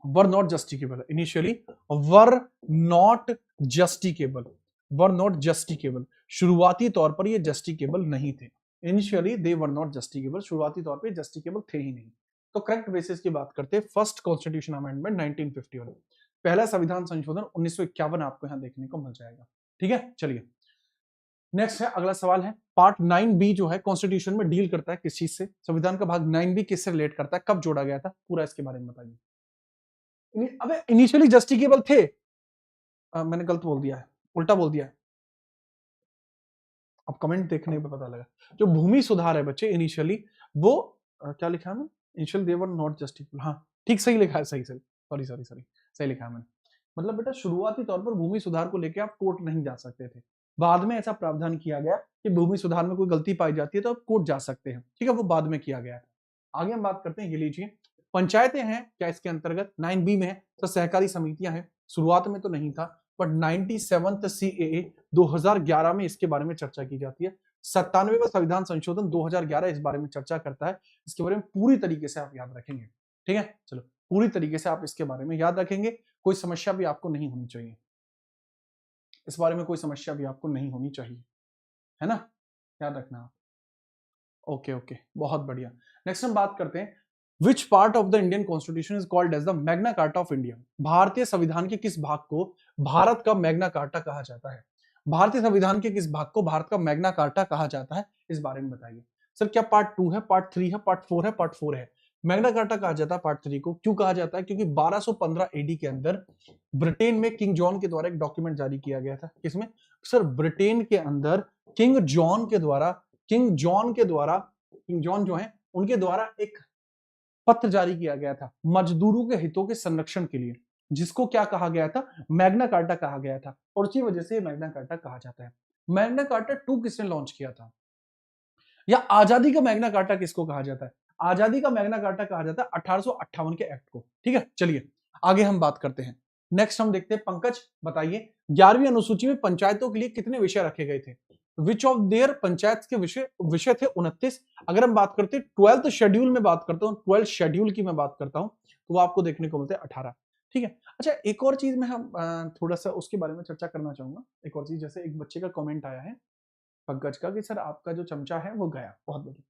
were not justiciable, initially were not justiciable, were not justiciable, शुरुआती तौर पर ये जस्टिकेबल नहीं थे। Initially they were not justiciable, शुरुआती तौर पर जस्टिकेबल थे ही नहीं। तो करेक्ट बेसिस की बात करते हैं, फर्स्ट कॉन्स्टिट्यूशन अमेंडमेंट 1951, पहला संविधान संशोधन 1951 आपको यहां देखने को मिल जाएगा। ठीक है, चलिए नेक्स्ट है, अगला सवाल है, पार्ट 9B जो है कॉन्स्टिट्यूशन में डील करता है किस चीज से? संविधान का भाग 9B किससे रिलेट करता है, कब जोड़ा गया था, पूरा इसके बारे में बताइए। अबे इनिशियली जस्टिकेबल थे, मैंने गलत बोल दिया है, उल्टा बोल दिया है, अब कमेंट देखने पे पता लगा। जो भूमि सुधार है बच्चे इनिशियली वो क्या लिखा है मैंने, इनिशियल दे वर नॉट जस्टिकेबल, हाँ ठीक सही लिखा है, सही सही, सॉरी सॉरी सॉरी, सही लिखा है मैंने। मतलब बेटा शुरुआती तौर पर भूमि सुधार को लेकर आप कोर्ट नहीं जा सकते थे, बाद में ऐसा प्रावधान किया गया कि भूमि सुधार में कोई गलती पाई जाती है तो आप कोर्ट जा सकते हैं, ठीक है, वो बाद में किया गया है। आगे हम बात करते हैं, ये लीजिए, पंचायतें हैं क्या इसके अंतर्गत? 9B में है, तो सहकारी समितियां हैं, शुरुआत में तो नहीं था, बट 97th CAA 2011 में इसके बारे में चर्चा की जाती है। 97वां संविधान संशोधन 2011 इस बारे में चर्चा करता है, इसके बारे में पूरी तरीके से आप याद रखेंगे, ठीक है, चलो पूरी तरीके से आप इसके बारे में याद रखेंगे, कोई समस्या भी आपको नहीं होनी चाहिए, इस बारे में कोई समस्या भी आपको नहीं होनी चाहिए, है ना, याद रखना आप। ओके ओके, बहुत बढ़िया। नेक्स्ट हम बात करते हैं, which part of the Indian constitution is called as the Magna Carta of India? भारतीय संविधान के किस भाग को भारत का मैग्ना कार्टा कहा जाता है? भारतीय संविधान के किस भाग को भारत का मैग्ना कार्टा कहा जाता है, इस बारे में बताइए। सर क्या पार्ट 2 है, पार्ट 3 है, पार्ट 4 है? पार्ट 4 है। मैग्ना कार्टा कहा जाता है पार्ट 3 को, क्यों कहा जाता है? क्योंकि 1215 एडी के अंदर ब्रिटेन में किंग जॉन के द्वारा एक डॉक्यूमेंट जारी किया गया था। किसमें? सर ब्रिटेन के अंदर किंग जॉन के द्वारा, किंग जॉन जो है उनके द्वारा एक पत्र जारी किया गया था मजदूरों के हितों के संरक्षण के लिए, जिसको क्या कहा गया था? मैग्ना कार्टा कहा गया था, और उसी वजह से मैग्ना कार्टा कहा जाता है। मैग्ना कार्टा 2 किसने लॉन्च किया था? या आजादी का मैग्ना कार्टा किसको कहा जाता है? आजादी का मैग्ना कार्टा कहा जाता है 1858 के एक्ट को, ठीक है, चलिए आगे हम बात करते हैं। नेक्स्ट हम देखते हैं, पंकज बताइए 11वीं अनुसूची में पंचायतों के लिए कितने विषय रखे गए थे? विच ऑफ देयर पंचायत के विषय थे 29। अगर हम बात करते हैं 12th शेड्यूल में बात करता हूं, 12th शेड्यूल की मैं बात करता हूं, तो वो आपको देखने को मिलते हैं 18, ठीक है। अच्छा एक और चीज में हम थोड़ा सा उसके बारे में चर्चा करना चाहूंगा, एक और चीज, जैसे एक बच्चे का कमेंट आया है पंकज का कि सर आपका जो चमचा है वो गया, बहुत बढ़िया।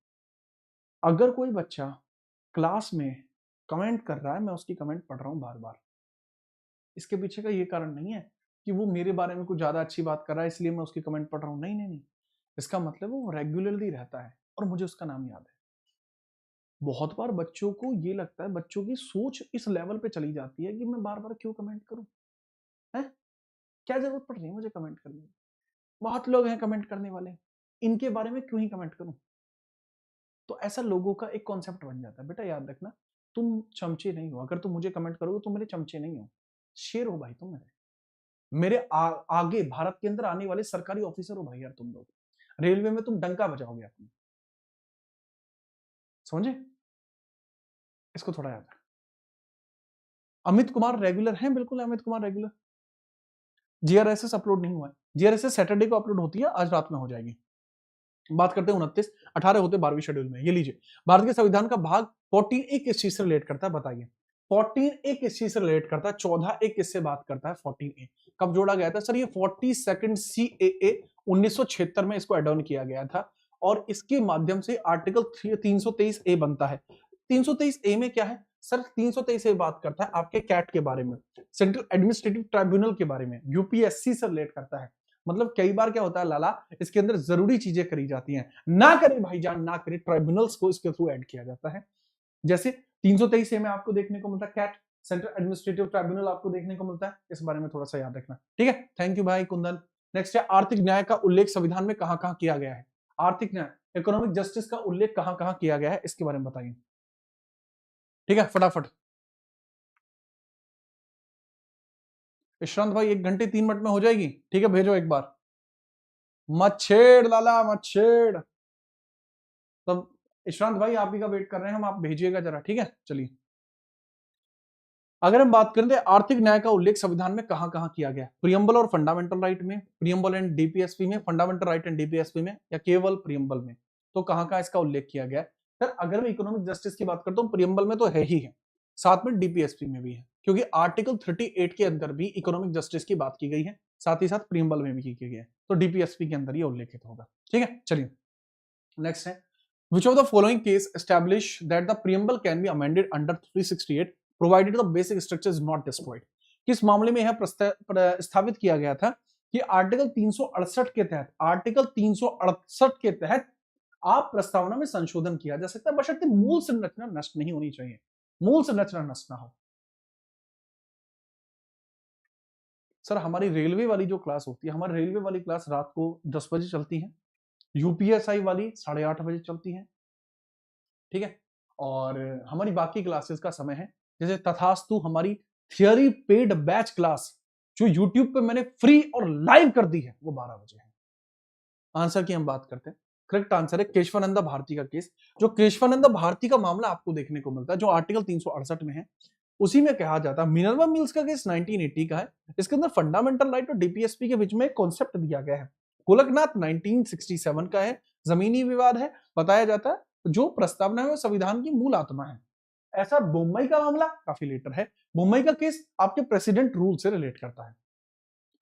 अगर कोई बच्चा क्लास में कमेंट कर रहा है, मैं उसकी कमेंट पढ़ रहा हूं बार बार, इसके पीछे का ये कारण नहीं है कि वो मेरे बारे में कुछ ज्यादा अच्छी बात कर रहा है इसलिए मैं उसकी कमेंट पढ़ रहा हूं, नहीं नहीं नहीं, इसका मतलब वो रेगुलरली रहता है और मुझे उसका नाम याद है। बहुत बार बच्चों को ये लगता है, बच्चों की सोच इस लेवल पे चली जाती है कि मैं बार बार क्यों कमेंट करूं, है क्या जरूरत पड़ रही है मुझे कमेंट करने की? बहुत लोग हैं कमेंट करने वाले, इनके बारे में क्यों ही कमेंट करूं? तो ऐसा लोगों का एक कॉन्सेप्ट बन जाता है। बेटा याद रखना, तुम चमचे नहीं हो, अगर तुम मुझे कमेंट करोगे तुम मेरे चमचे नहीं हो, शेर हो भाई तुम मेरे आगे भारत के अंदर आने वाले सरकारी ऑफिसर हो भाई यार, तुम लोग रेलवे में तुम डंका बजाओगे अपने, समझे, इसको थोड़ा याद रख। अमित कुमार रेगुलर हैं, बिल्कुल अमित कुमार रेगुलर। जीआरएसएस अपलोड नहीं हुआ है, जीआरएसएस सैटरडे को अपलोड होती है, आज रात में हो जाएगी। बात करते हैं 29, 18 होते 12वीं शेड्यूल में। ये लीजिए, भारत के संविधान का भाग 14A किस चीज से रिलेट करता है, बताइए। 14A किस चीज से रिलेट करता है? 14A किससे बात करता है? 14A कब जोड़ा गया था? सर ये 42nd CAA 1976 में इसको एड ऑन किया गया था, और इसके माध्यम से आर्टिकल 323A बनता है। 323A में क्या है सर? 323A बात करता है आपके कैट के बारे में, सेंट्रल एडमिनिस्ट्रेटिव ट्राइब्यूनल के बारे में, यूपीएससी से रिलेट करता है। मतलब कई बार क्या होता है लाला, इसके अंदर जरूरी चीजें करी जाती हैं, ना करें भाईजान ना करें, ट्राइब्यूनल्स को इसके थ्रू ऐड किया जाता है। जैसे 323 ए में आपको देखने को मिलता है कैट, सेंट्रल एडमिनिस्ट्रेटिव ट्राइब्यूनल आपको देखने को मिलता है। इस बारे में थोड़ा सा याद रखना, ठीक है। थैंक यू भाई कुंदन। नेक्स्ट है आर्थिक न्याय का उल्लेख संविधान में कहां कहां किया गया है। आर्थिक न्याय, इकोनॉमिक जस्टिस का उल्लेख कहां कहां किया गया है, इसके बारे में बताइए, ठीक है, फटाफट। ईशांत भाई 1 घंटे 3 मिनट में हो जाएगी, ठीक है, भेजो एक बार। मच्छेड़ लाला मच्छेड़। तब ईशांत भाई आप ही का वेट कर रहे हैं हम, आप भेजिएगा जरा, ठीक है। चलिए, अगर हम बात करें तो आर्थिक न्याय का उल्लेख संविधान में कहां कहां किया गया, प्रियम्बल और फंडामेंटल राइट में, प्रियम्बल एंड डीपीएसपी में, फंडामेंटल राइट एंड डीपीएसपी में, या केवल प्रियम्बल में, तो कहां कहां इसका उल्लेख किया गया है। सर अगर मैं इकोनॉमिक जस्टिस की बात करता हूं, प्रियम्बल में तो है ही है, साथ में डीपीएसपी में भी है, क्योंकि आर्टिकल 38 के अंदर भी इकोनॉमिक जस्टिस की बात की गई है, साथ ही साथ प्रियम्बल में भी की गई है, तो डीपीएसपी के अंदर ये उल्लेखित होगा, ठीक है। चलिए, नेक्स्ट है which of the following case establish that the preamble can be amended under 368 provided the basic structure is not destroyed। किस मामले में यह प्रस्तावित किया गया था कि आर्टिकल 368 के तहत, आर्टिकल 368 के तहत आप प्रस्तावना में संशोधन किया जा सकता है, बशर्ते मूल संरचना नष्ट नहीं होनी चाहिए, मूल संरचना नष्ट ना हो। सर हमारी रेलवे वाली जो क्लास होती है, हमारी रेलवे वाली क्लास रात को 10 बजे चलती है, यूपीएसआई वाली 8:30 बजे चलती है, ठीक है। और हमारी बाकी क्लासेस का समय है, जैसे तथास्तु हमारी थियरी पेड बैच क्लास जो यूट्यूब पे मैंने फ्री और लाइव कर दी है, वो 12 बजे है। आंसर की हम बात करते हैं, करेक्ट आंसर है केशवानंदा भारती का केस। जो केशवानंदा भारती का मामला आपको देखने को मिलता है, जो आर्टिकल 368 में है, उसी में कहा जाता है। मिनर्वा मिल्स का केस 1980 का है, इसके अंदर फंडामेंटल राइट और डीपीएसपी के बीच में एक कॉन्सेप्ट दिया गया है। गोलकनाथ 1967 का है, जमीनी विवाद है, बताया जाता है जो प्रस्तावना है वो संविधान की मूल आत्मा है। ऐसा बोम्बई का मामला काफी लेटर है, बोम्बई का केस आपके प्रेसिडेंट रूल से रिलेट करता है।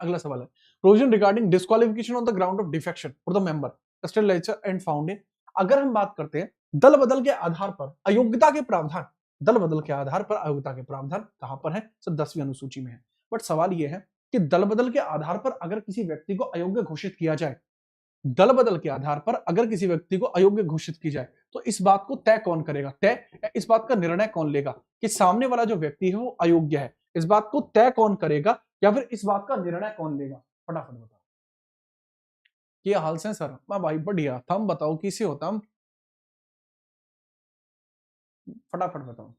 अगला सवाल है provision regarding disqualification on the ground of defection for the member state legislature and found in. अगर हम बात करते हैं दल बदल के आधार पर अयोग्यता के प्रावधान, दल बदल के आधार पर अयोग्यता के प्रावधान कहां पर है, सर 10वीं अनुसूची में है। बट सवाल यह है कि दल बदल के आधार पर अगर किसी व्यक्ति को अयोग्य घोषित किया जाए, दल बदल के आधार पर अगर किसी व्यक्ति को अयोग्य घोषित की जाए, तो इस बात को तय कौन करेगा, तय इस बात का निर्णय कौन लेगा कि सामने वाला जो व्यक्ति है वो अयोग्य है, इस बात को तय कौन करेगा या फिर इस बात का निर्णय कौन लेगा, फटाफट बताओ। क्या हाल से सर, मैं भाई बढ़िया, थम बताओ किसे होता हम, फटाफट बताओ,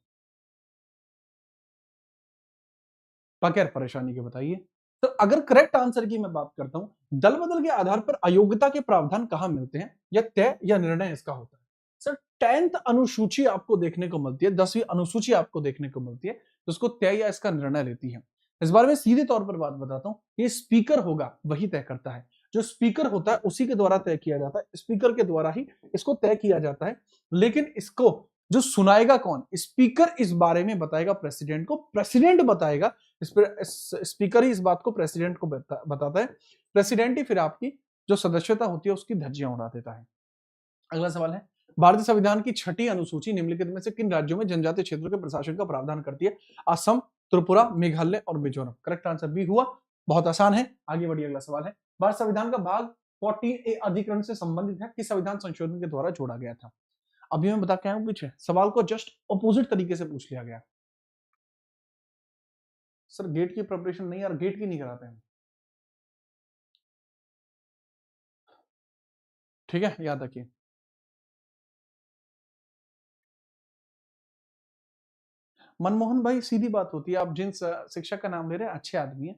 बगैर परेशानी के बताइए। तो अगर करेक्ट आंसर की मैं बात करता हूं, दल बदल के आधार पर अयोग्यता के प्रावधान कहां मिलते हैं या तय या निर्णय इसका होता है, सर 10th अनुसूची आपको देखने को मिलती है, 10वीं अनुसूची आपको देखने को मिलती है, तो उसको तय या इसका निर्णय लेती है। इस बारे में सीधे तौर पर बात बताता हूं, ये स्पीकर होगा वही तय करता है, जो स्पीकर होता है उसी के द्वारा तय किया जाता है, स्पीकर के द्वारा ही इसको तय किया जाता है। लेकिन इसको जो सुनाएगा कौन, स्पीकर इस बारे में बताएगा प्रेसिडेंट को, प्रेसिडेंट बताएगा, स्पीकर ही इस बात को प्रेसिडेंट को बताता है, प्रेसिडेंट ही फिर आपकी जो सदस्यता होती है उसकी धज्जियां उड़ा देता है। अगला सवाल है भारतीय संविधान की 6ठी अनुसूची निम्नलिखित में से किन राज्यों में जनजातीय क्षेत्रों के प्रशासन का प्रावधान करती है, असम, त्रिपुरा, मेघालय और मिजोरम। करेक्ट आंसर बी हुआ, बहुत आसान है, आगे बढ़िए। अगला सवाल है भारत संविधान का भाग 14A अधिकरण से संबंधित है, किस संविधान संशोधन के द्वारा जोड़ा गया था। अभी मैं बता के आया हूं, पीछे सवाल को जस्ट अपोजिट तरीके से पूछ लिया गया। सर गेट की प्रिपरेशन नहीं यार, गेट की नहीं कराते हैं, ठीक है, याद रखिए। मनमोहन भाई सीधी बात होती है, आप जिन शिक्षक का नाम ले रहे हैं अच्छे आदमी है,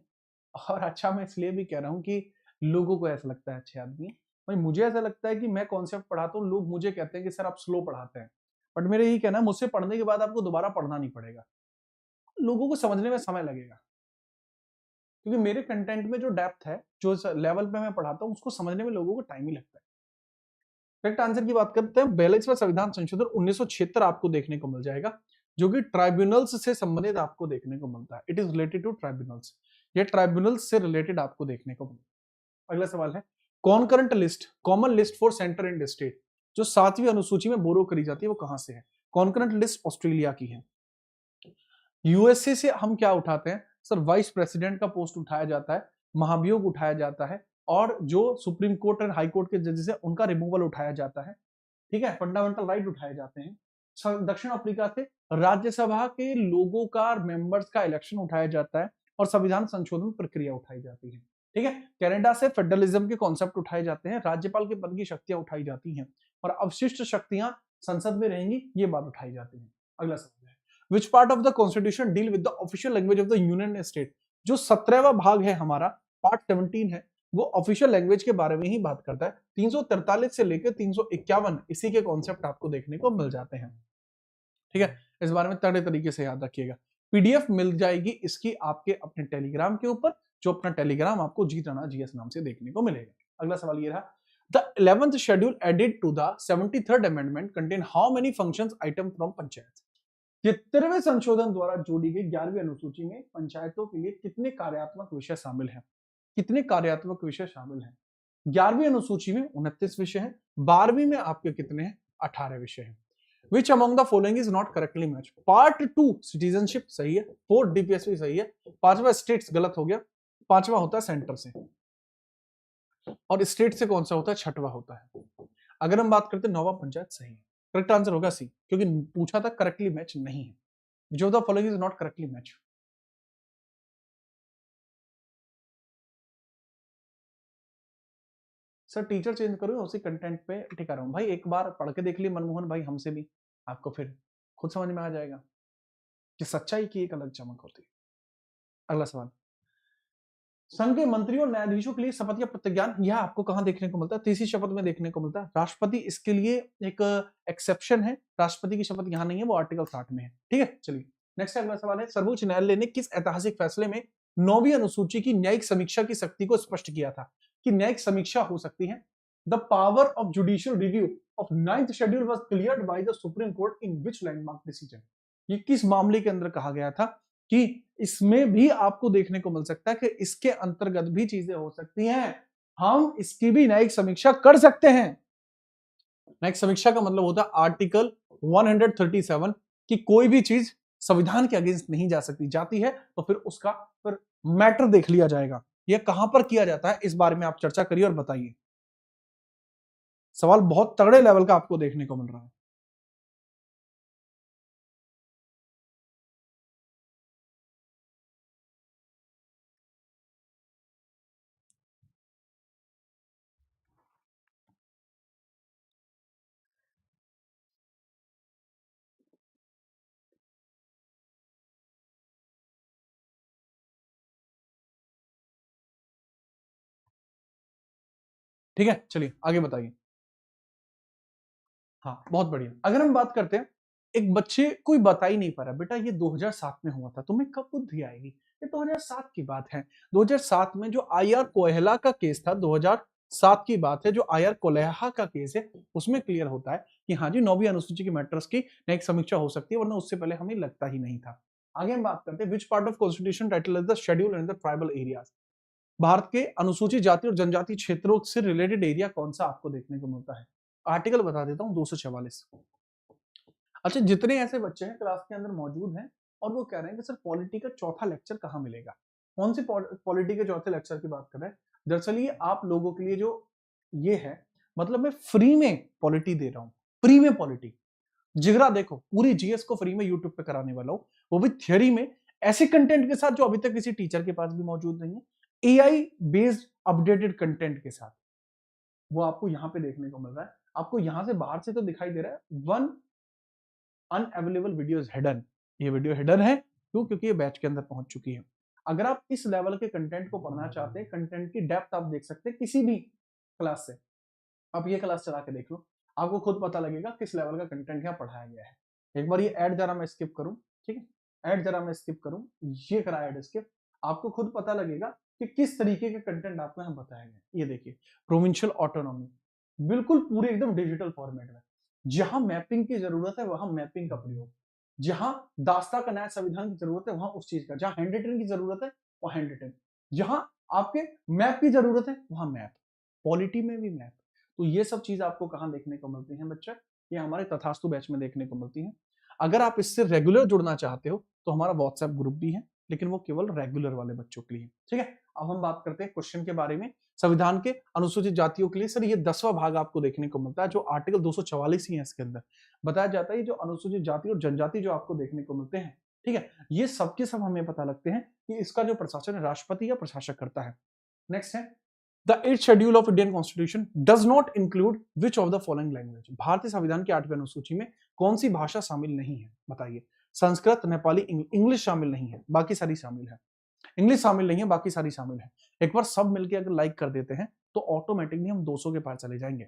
और अच्छा मैं इसलिए भी कह रहा हूँ कि लोगों को ऐसा लगता है अच्छे आदमी है, भाई मुझे ऐसा लगता है कि मैं कॉन्सेप्ट पढ़ाता हूँ, लोग मुझे कहते हैं कि सर आप स्लो पढ़ाते हैं, बट मेरे यही कहना है मुझसे पढ़ने के बाद आपको दोबारा पढ़ना नहीं पड़ेगा, लोगों को समझने में समय लगेगा, क्योंकि मेरे कंटेंट में जो डेप्थ है, जो लेवल पे मैं पढ़ाता हूँ, उसको समझने में लोगों को टाइम ही लगता है। करेक्ट आंसर की बात करते हैं, 42वां संविधान संशोधन 1976 आपको देखने को मिल जाएगा, जो कि ट्राइब्यूनल्स से संबंधित आपको देखने को मिलता है, it is related to tribunals, ये ट्राइब्यूनल्स से रिलेटेड आपको देखने को मिलता है। अगला सवाल है concurrent list, common list for centre and state, जो 7वीं अनुसूची में बोरो करी जाती है, वो कहां से है। कॉन्करेंट लिस्ट ऑस्ट्रेलिया की है। यूएसए से हम क्या उठाते हैं, सर वाइस प्रेसिडेंट का पोस्ट उठाया जाता है, महाभियोग उठाया जाता है, और जो सुप्रीम कोर्ट और हाई कोर्ट के जजेस है उनका रिमूवल उठाया जाता है, ठीक है, फंडामेंटल राइट उठाए जाते हैं। दक्षिण अफ्रीका से राज्यसभा के लोगों का, मेंबर्स का इलेक्शन उठाया जाता है और संविधान संशोधन प्रक्रिया उठाई जाती है। ठीक है, कनाडा से फेडरलिज्म के कॉन्सेप्ट उठाए जाते हैं, राज्यपाल के पद की शक्तियां उठाई जाती हैं और अवशिष्ट शक्तियां संसद में रहेंगी, ये बात उठाई जाती है। अगला सवाल है, विच part of the constitution deal with the official language of the union state. जो 17वां भाग है हमारा, पार्ट 17 है, वो ऑफिशियल लैंग्वेज के बारे में ही बात करता है। 343 से लेकर 351 इसी के कॉन्सेप्ट आपको देखने को मिल जाते हैं। ठीक है, इस बारे में तगड़े तरीके से याद रखिएगा। पीडीएफ मिल जाएगी इसकी आपके अपने टेलीग्राम के ऊपर, जो अपना टेलीग्राम आपको जीत राणा जीएस नाम से देखने को मिलेगा। अगला सवाल ये रहा, the 11th schedule added to the 73rd amendment contain how many functions item from panchayat. 73वें संशोधन द्वारा जोड़ी गई 11वीं अनुसूची में पंचायतों के लिए कितने कार्यात्मक विषय शामिल हैं? कितने कार्यात्मक विषय शामिल हैं? 11वीं अनुसूची में 29 विषय हैं, 12वीं में आपके कितने हैं? 18 विषय हैं। Which among the following is not correctly matched? Part 2 citizenship सही है, 4 डीपीएसपी सही है, 5वां स्टेट्स गलत हो गया, 5वां होता है सेंटर से, और स्टेट से कौन सा होता है? 6वां होता है। अगर हम बात करते हैं 9वां पंचायत सही है, करेक्ट आंसर होगा सी, क्योंकि पूछा था करेक्टली मैच नहीं है। जो the following is not correctly match. Sir teacher change करो, उसी कंटेंट पे टिका रहा हूं भाई। एक बार पढ़ के देख ली मनमोहन भाई हमसे भी, आपको फिर खुद समझ में आ जाएगा कि सच्चाई की एक अलग चमक होती है। अगला सवाल, संघ के मंत्रियों और न्यायाधीशों के लिए शपथ या प्रतिज्ञान, यह आपको कहां देखने को मिलता है? तीसरी शपथ में देखने को मिलता है। राष्ट्रपति इसके लिए एक एक्सेप्शन है, राष्ट्रपति की शपथ यहां नहीं है, वो आर्टिकल 60 में है। ठीक है, चलिए नेक्स्ट अगला सवाल है, सर्वोच्च न्यायालय ने किस ऐतिहासिक फैसले में 9वीं अनुसूची की न्यायिक समीक्षा की शक्ति को स्पष्ट किया था कि न्यायिक समीक्षा हो सकती है? The power of judicial review of 9th schedule was cleared by the supreme court in which landmark decision. ये किस मामले के अंदर कहा गया था कि इसमें भी आपको देखने को मिल सकता है कि इसके अंतर्गत भी चीजें हो सकती हैं, हम इसकी भी न्यायिक समीक्षा कर सकते हैं। न्यायिक समीक्षा का मतलब होता है आर्टिकल 137 कि कोई भी चीज संविधान के अगेंस्ट नहीं जा सकती, जाती है तो फिर उसका फिर मैटर देख लिया जाएगा। यह कहां पर किया जाता है, इस बारे में आप चर्चा करिए और बताइए। सवाल बहुत तगड़े लेवल का आपको देखने को मिल रहा है। ठीक है, चलिए आगे बताइए। हाँ बहुत बढ़िया। अगर हम बात करते हैं, एक बच्चे कोई बता ही नहीं पा रहा बेटा ये 2007 में हुआ था, तुम्हें कब बुद्धि आएगी? ये 2007 की बात है। 2007 में जो आईआर कोहेला का केस था, 2007 की बात है, जो आईआर कोलेहा का केस है, उसमें क्लियर होता है कि हाँ जी 9वीं अनुसूची के मैटर्स की न्यायिक समीक्षा हो सकती है, वरना उससे पहले हमें लगता ही नहीं था। आगे हम बात करते हैं, which part of constitution title is the schedule in the tribal areas. Bharat के अनुसूचित जाति और जनजाति क्षेत्रों से रिलेटेड एरिया कौन सा आपको देखने को मिलता है? आर्टिकल बता देता हूं, 244। अच्छा, जितने ऐसे बच्चे हैं क्लास के अंदर मौजूद हैं और वो कह रहे हैं कि सर पॉलिटी का चौथा लेक्चर कहाँ मिलेगा, कौन सी पॉलिटी के चौथे लेक्चर की बात कर रहे हैं? दरअसल ये आप लोगों के लिए जो ये है, मतलब मैं फ्री में पॉलिटी दे रहा हूँ, फ्री में पॉलिटी। जिगरा देखो, पूरी जीएस को फ्री में यूट्यूब पे कराने वाला हूं, वो भी थियोरी में, ऐसे कंटेंट के साथ जो अभी तक किसी टीचर के पास भी मौजूद नहीं है, एआई बेस्ड अपडेटेड कंटेंट के साथ, वो आपको यहां पे देखने को मिल रहा है। आपको यहां से बाहर से तो दिखाई दे रहा है वन अनअवेलेबल वीडियो हिडन, ये वीडियो हिडन है क्यों? क्योंकि ये बैच के अंदर पहुंच चुकी है। अगर आप इस लेवल के कंटेंट को पढ़ना चाहते हैं, कंटेंट की डेप्थ आप देख सकते हैं किसी भी क्लास से, आप ये क्लास चला के देख लो, आपको खुद पता लगेगा किस लेवल का कंटेंट यहाँ पढ़ाया गया है। एक बार ये ऐड जरा मैं स्किप करूं, ठीक है, ऐड जरा मैं स्किप करूं, ये करा ऐड स्किप, आपको खुद पता लगेगा कि किस तरीके के कंटेंट आपको यहाँ बताया गया। ये देखिए, प्रोविंशियल ऑटोनॉमी, बिल्कुल पूरे एकदम डिजिटल फॉर्मेट में, जहां मैपिंग की जरूरत है वहां मैपिंग का प्रयोग, जहां दास्ता का नया संविधान की जरूरत है वहां उस चीज का, जहां हैंड रिटन की जरूरत है वहां हैंड रिटन, जहां आपके मैप की जरूरत है वहां मैप, पॉलिटी में भी मैप। तो ये सब चीज आपको कहां देखने को मिलती है बच्चा? ये हमारे तथास्तु बैच में देखने को मिलती है। अगर आप इससे रेगुलर जुड़ना चाहते हो तो हमारा व्हाट्सएप ग्रुप भी है, लेकिन वो केवल रेगुलर वाले बच्चों के लिए। ठीक है, अब हम बात करते हैं क्वेश्चन के बारे में। संविधान के अनुसूचित जातियों के लिए सर ये 10वां भाग आपको देखने को मिलता है, जो आर्टिकल 244 ही है इसके अंदर बताया जाता है। जो अनुसूचित जाति और जनजाति जो आपको देखने को मिलते हैं, ठीक है, ये सबके सब हमें पता लगते हैं कि इसका जो प्रशासन है राष्ट्रपति या प्रशासक करता है। नेक्स्ट है the 8th schedule of Indian constitution does not include which of the following language. भारतीय संविधान की 8वीं अनुसूची में कौन सी भाषा शामिल नहीं है बताइए। संस्कृत, नेपाली, इंग्लिश शामिल नहीं है, बाकी सारी शामिल है। इंग्लिश शामिल नहीं है, बाकी सारी शामिल है। एक बार सब मिलके अगर लाइक कर देते हैं तो ऑटोमेटिकली हम 200 के पार चले जाएंगे।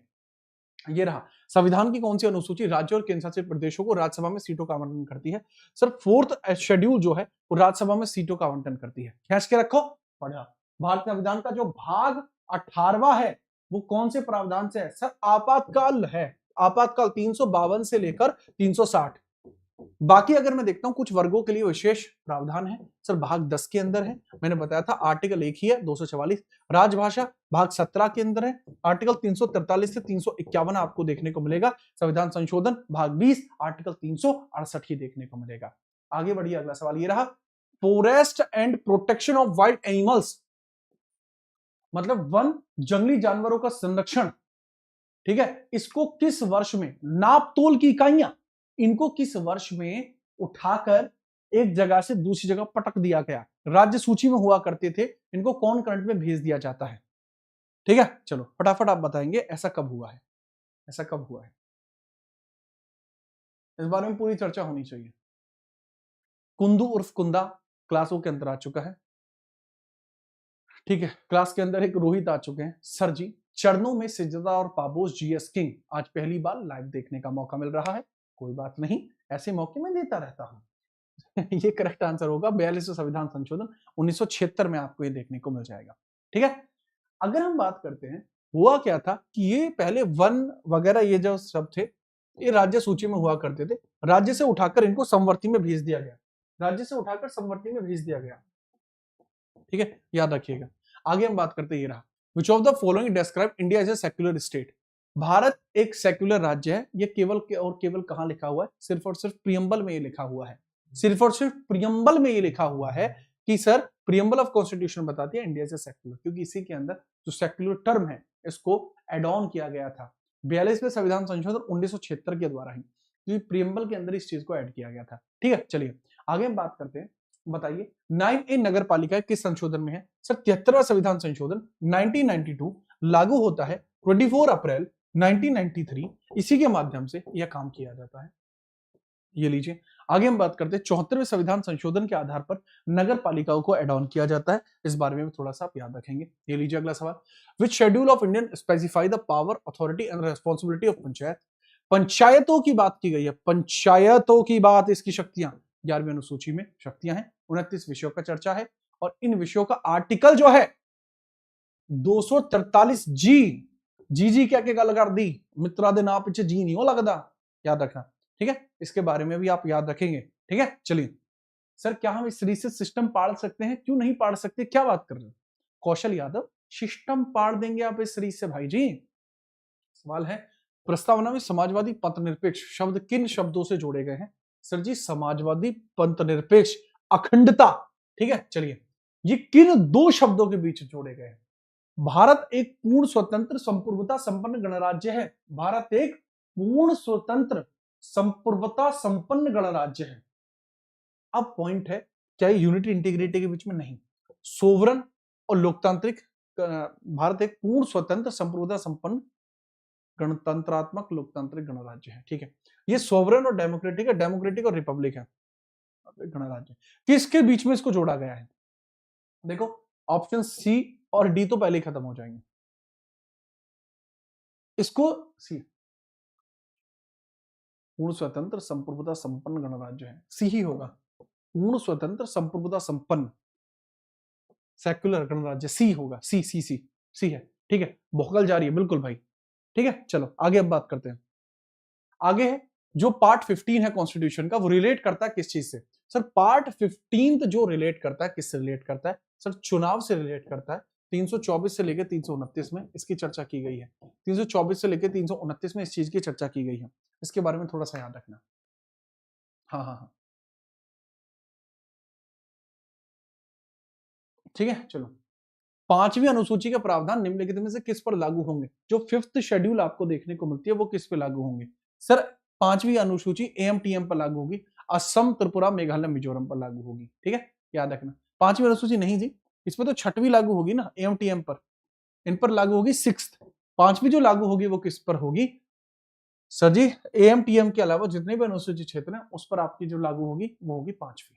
ये रहा संविधान की कौन सी अनुसूची राज्य और केंद्र शासित प्रदेशों को राज्यसभा में सीटों का आवंटन करती है। सर 4th शेड्यूल जो है वो राज्यसभा में सीटों का आवंटन करती है। खींच के रखो, पढ़ा। भारतीय संविधान का जो भाग 18वां है वो कौन से प्रावधान से है। सर आपातकाल है, आपातकाल 352 से लेकर 360। बाकी अगर मैं देखता हूं कुछ वर्गों के लिए विशेष प्रावधान है। सर भाग 10 के अंदर है, मैंने बताया था आर्टिकल एक ही है 244। राजभाषा भाग 17 के अंदर है, आर्टिकल 343 से 351 आपको देखने को मिलेगा। संविधान संशोधन भाग 20 आर्टिकल 368 ही देखने को मिलेगा। आगे बढ़िए, अगला सवाल ये रहा, forest and protection of wild animals, मतलब वन जंगली जानवरों का संरक्षण, ठीक है, इसको किस वर्ष में, नापतोल की इकाइयां, इनको किस वर्ष में उठाकर एक जगह से दूसरी जगह पटक दिया गया। राज्य सूची में हुआ करते थे, इनको कौन करंट में भेज दिया जाता है। ठीक है, चलो फटाफट आप बताएंगे ऐसा कब हुआ है, ऐसा कब हुआ है, इस बारे में पूरी चर्चा होनी चाहिए। कुंदू उर्फ कुंदा क्लासों के अंदर आ चुका है। ठीक है, क्लास के अंदर एक रोहित आ चुके हैं। सर जी चरणों में सिजदा और पापोश जीएस किंग आज पहली बार लाइव देखने का मौका मिल रहा है। कोई बात नहीं, ऐसे मौके में देता रहता हूं। ये करेक्ट आंसर होगा। 42वां संविधान संशोधन 1976 में आपको ये देखने को मिल जाएगा। ठीक है, अगर हम बात करते हैं हुआ क्या था कि ये पहले वन वगैरह ये जो सब थे ये राज्य सूची में हुआ करते थे, राज्य से उठाकर इनको समवर्ती में भेज दिया गया, राज्य से उठाकर समवर्ती में भेज दिया गया। ठीक है, याद रखिएगा। आगे हम बात करते ये रहा, which of the following describe India as a secular state. Bharat एक सेक्युलर राज्य है। ये केवल और केवल कहां लिखा हुआ है, सिर्फ और सिर्फ प्रियम्बल में ये लिखा हुआ है, सिर्फ और सिर्फ प्रियम्बल में ये लिखा हुआ है कि सर प्रियम्बल ऑफ कॉन्स्टिट्यूशन बताती है इंडिया एज ए सेक्युलर, क्योंकि इसी के अंदर जो सेक्युलर टर्म है इसको एड ऑन किया गया था 42वें संविधान संशोधन 1976 के द्वारा ही, क्योंकि प्रियम्बल के अंदर इस चीज को ऐड किया गया था। ठीक है, चलिए आगे हम बात करते हैं। बताइए 9A नगर पालिका किस संशोधन में है। सर 73वां संविधान संशोधन 1992 लागू होता है 24 अप्रैल 1993। इसी के माध्यम से यह काम किया जाता है। ये लीजिए, आगे हम बात करते हैं 74वें संविधान संशोधन के आधार पर नगर पालिकाओं को एड ऑन किया जाता है। इस बारे में थोड़ा सा आप याद रखेंगे। ये लीजिए अगला सवाल, which schedule of Indian specify the power authority and responsibility of panchayat. पंचायतों की बात की गई है, पंचायतों की बात, इसकी शक्तियां 11वीं अनुसूची में शक्तियां हैं। 29 विषयों का चर्चा है और इन विषयों का आर्टिकल जो है 243 जी क्या क्या लगा दी मित्रा दे ना पीछे जी नहीं हो लगता, याद रखना। ठीक है, इसके बारे में भी आप याद रखेंगे। ठीक है, चलिए सर क्या हम इस रीसेट सिस्टम पाड़ सकते हैं, क्यों नहीं पाड़ सकते, क्या बात कर रहे हैं कौशल यादव, सिस्टम पाड़ देंगे आप इस रीस से भाई जी। सवाल है प्रस्तावना में समाजवादी पंथ निरपेक्ष शब्द किन शब्दों से जोड़े गए हैं। सर जी समाजवादी पंथ निरपेक्ष अखंडता, ठीक है, चलिए ये किन दो शब्दों के बीच जोड़े गए हैं। भारत एक पूर्ण स्वतंत्र संप्रभुता संपन्न गणराज्य है, भारत एक पूर्ण स्वतंत्र संप्रभुता संपन्न गणराज्य है। अब पॉइंट है क्या यूनिटी इंटीग्रिटी के बीच में, नहीं, सोवरन और लोकतांत्रिक, भारत एक पूर्ण स्वतंत्र संप्रभुता संपन्न गणतंत्रात्मक लोकतांत्रिक गणराज्य है। ठीक है, ये सोवरन और डेमोक्रेटिक है, डेमोक्रेटिक और रिपब्लिक है गणराज्य, किसके बीच में इसको जोड़ा गया है। देखो ऑप्शन सी और डी तो पहले ही खत्म हो जाएंगे, इसको सी पूर्ण स्वतंत्र संप्रभुता संपन्न गणराज्य है, सी ही होगा, पूर्ण स्वतंत्र संप्रभुता संपन्न सेक्युलर गणराज्य, सी होगा, सी सी सी सी है। ठीक है, भोकल जा रही है बिल्कुल भाई। ठीक है, चलो आगे अब बात करते हैं। आगे है जो पार्ट 15 है कॉन्स्टिट्यूशन का, वो रिलेट करता है किस चीज से। सर पार्ट 15 जो रिलेट करता है, किससे रिलेट करता है, सर चुनाव से रिलेट करता है। 324 से लेकर 329 में इसकी चर्चा की गई है, 324 से लेकर 329 में इस चीज की चर्चा की गई है। इसके बारे में थोड़ा सा याद रखना। हाँ हाँ हाँ, ठीक है, चलो। पांचवी अनुसूची के प्रावधान निम्नलिखित में से किस पर लागू होंगे? जो फिफ्थ शेड्यूल आपको देखने को मिलती है वो किस पे लागू होंगे? सर पांचवी अनुसूची एएमटीएम पर लागू होगी, असम, त्रिपुरा, मेघालय, मिजोरम पर लागू होगी। ठीक है, याद रखना। पांचवी अनुसूची नहीं जी, इसमें तो छठवीं लागू होगी ना एएमटीएम पर, इन पर लागू होगी सिक्स्थ। पांचवी जो लागू होगी वो किस पर होगी? सर जी एएमटीएम के अलावा जितने भी अनुसूचित क्षेत्र हैं उस पर आपकी जो लागू होगी वो होगी पांचवी।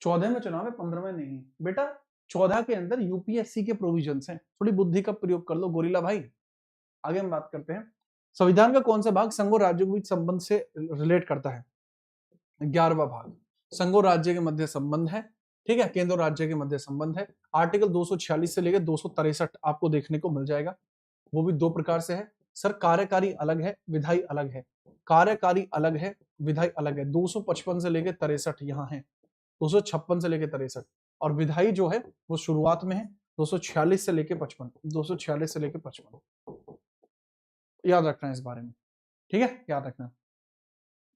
14 में चुनाव है, 15 में नहीं बेटा। 14 के अंदर यूपीएससी के प्रोविजंस हैं, थोड़ी बुद्धि का प्रयोग कर लो गोरिल्ला भाई। आगे हम बात करते हैं, संविधान का कौन सा भाग संघ और राज्यों के बीच संबंध से रिलेट करता है? 11वां भाग, संघ और राज्य के मध्य संबंध है। ठीक है, केंद्र और राज्य के मध्य संबंध है। आर्टिकल 246 से लेकर 263 आपको देखने को मिल जाएगा, वो भी दो प्रकार से है। सर कार्यकारी अलग है, विधायी अलग है। कार्यकारी अलग है, विधायी अलग है। 255 से लेकर 63 यहाँ है, 256 से लेकर 63, और विधायी जो है वो शुरुआत में है 246 से लेकर 55, 246 से लेकर 55। याद रखना है इस बारे में, ठीक है, याद रखना।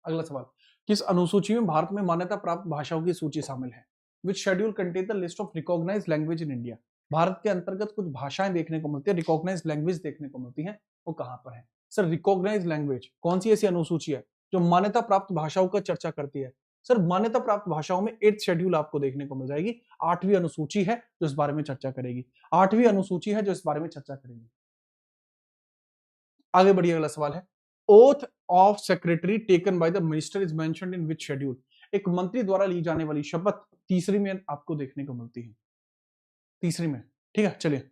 अगला सवाल, किस अनुसूची में भारत में मान्यता प्राप्त भाषाओं की सूची शामिल है? Which schedule contain the list of recognised language in India? Bharat के अंतर्गत कुछ भाषाएं देखने को मिलती है, रिकॉग्नाइज्ड लैंग्वेज देखने को मिलती है, वो कहां पर है? सर रिकॉग्नाइज्ड लैंग्वेज कौन सी ऐसी अनुसूची है जो मान्यता प्राप्त भाषाओं का चर्चा करती है? सर मान्यता प्राप्त भाषाओं में 8th शेड्यूल आपको देखने को मिल जाएगी, 8वीं अनुसूची है जो इस बारे में चर्चा करेगी, 8वीं अनुसूची है जो इस बारे में चर्चा करेगी। आगे बढ़िए, अगला सवाल है, oath of secretary taken by the minister is mentioned in which schedule? एक मंत्री द्वारा ली जाने वाली शपथ तीसरी में आपको देखने को मिलती है, तीसरी में। ठीक है, चलिए।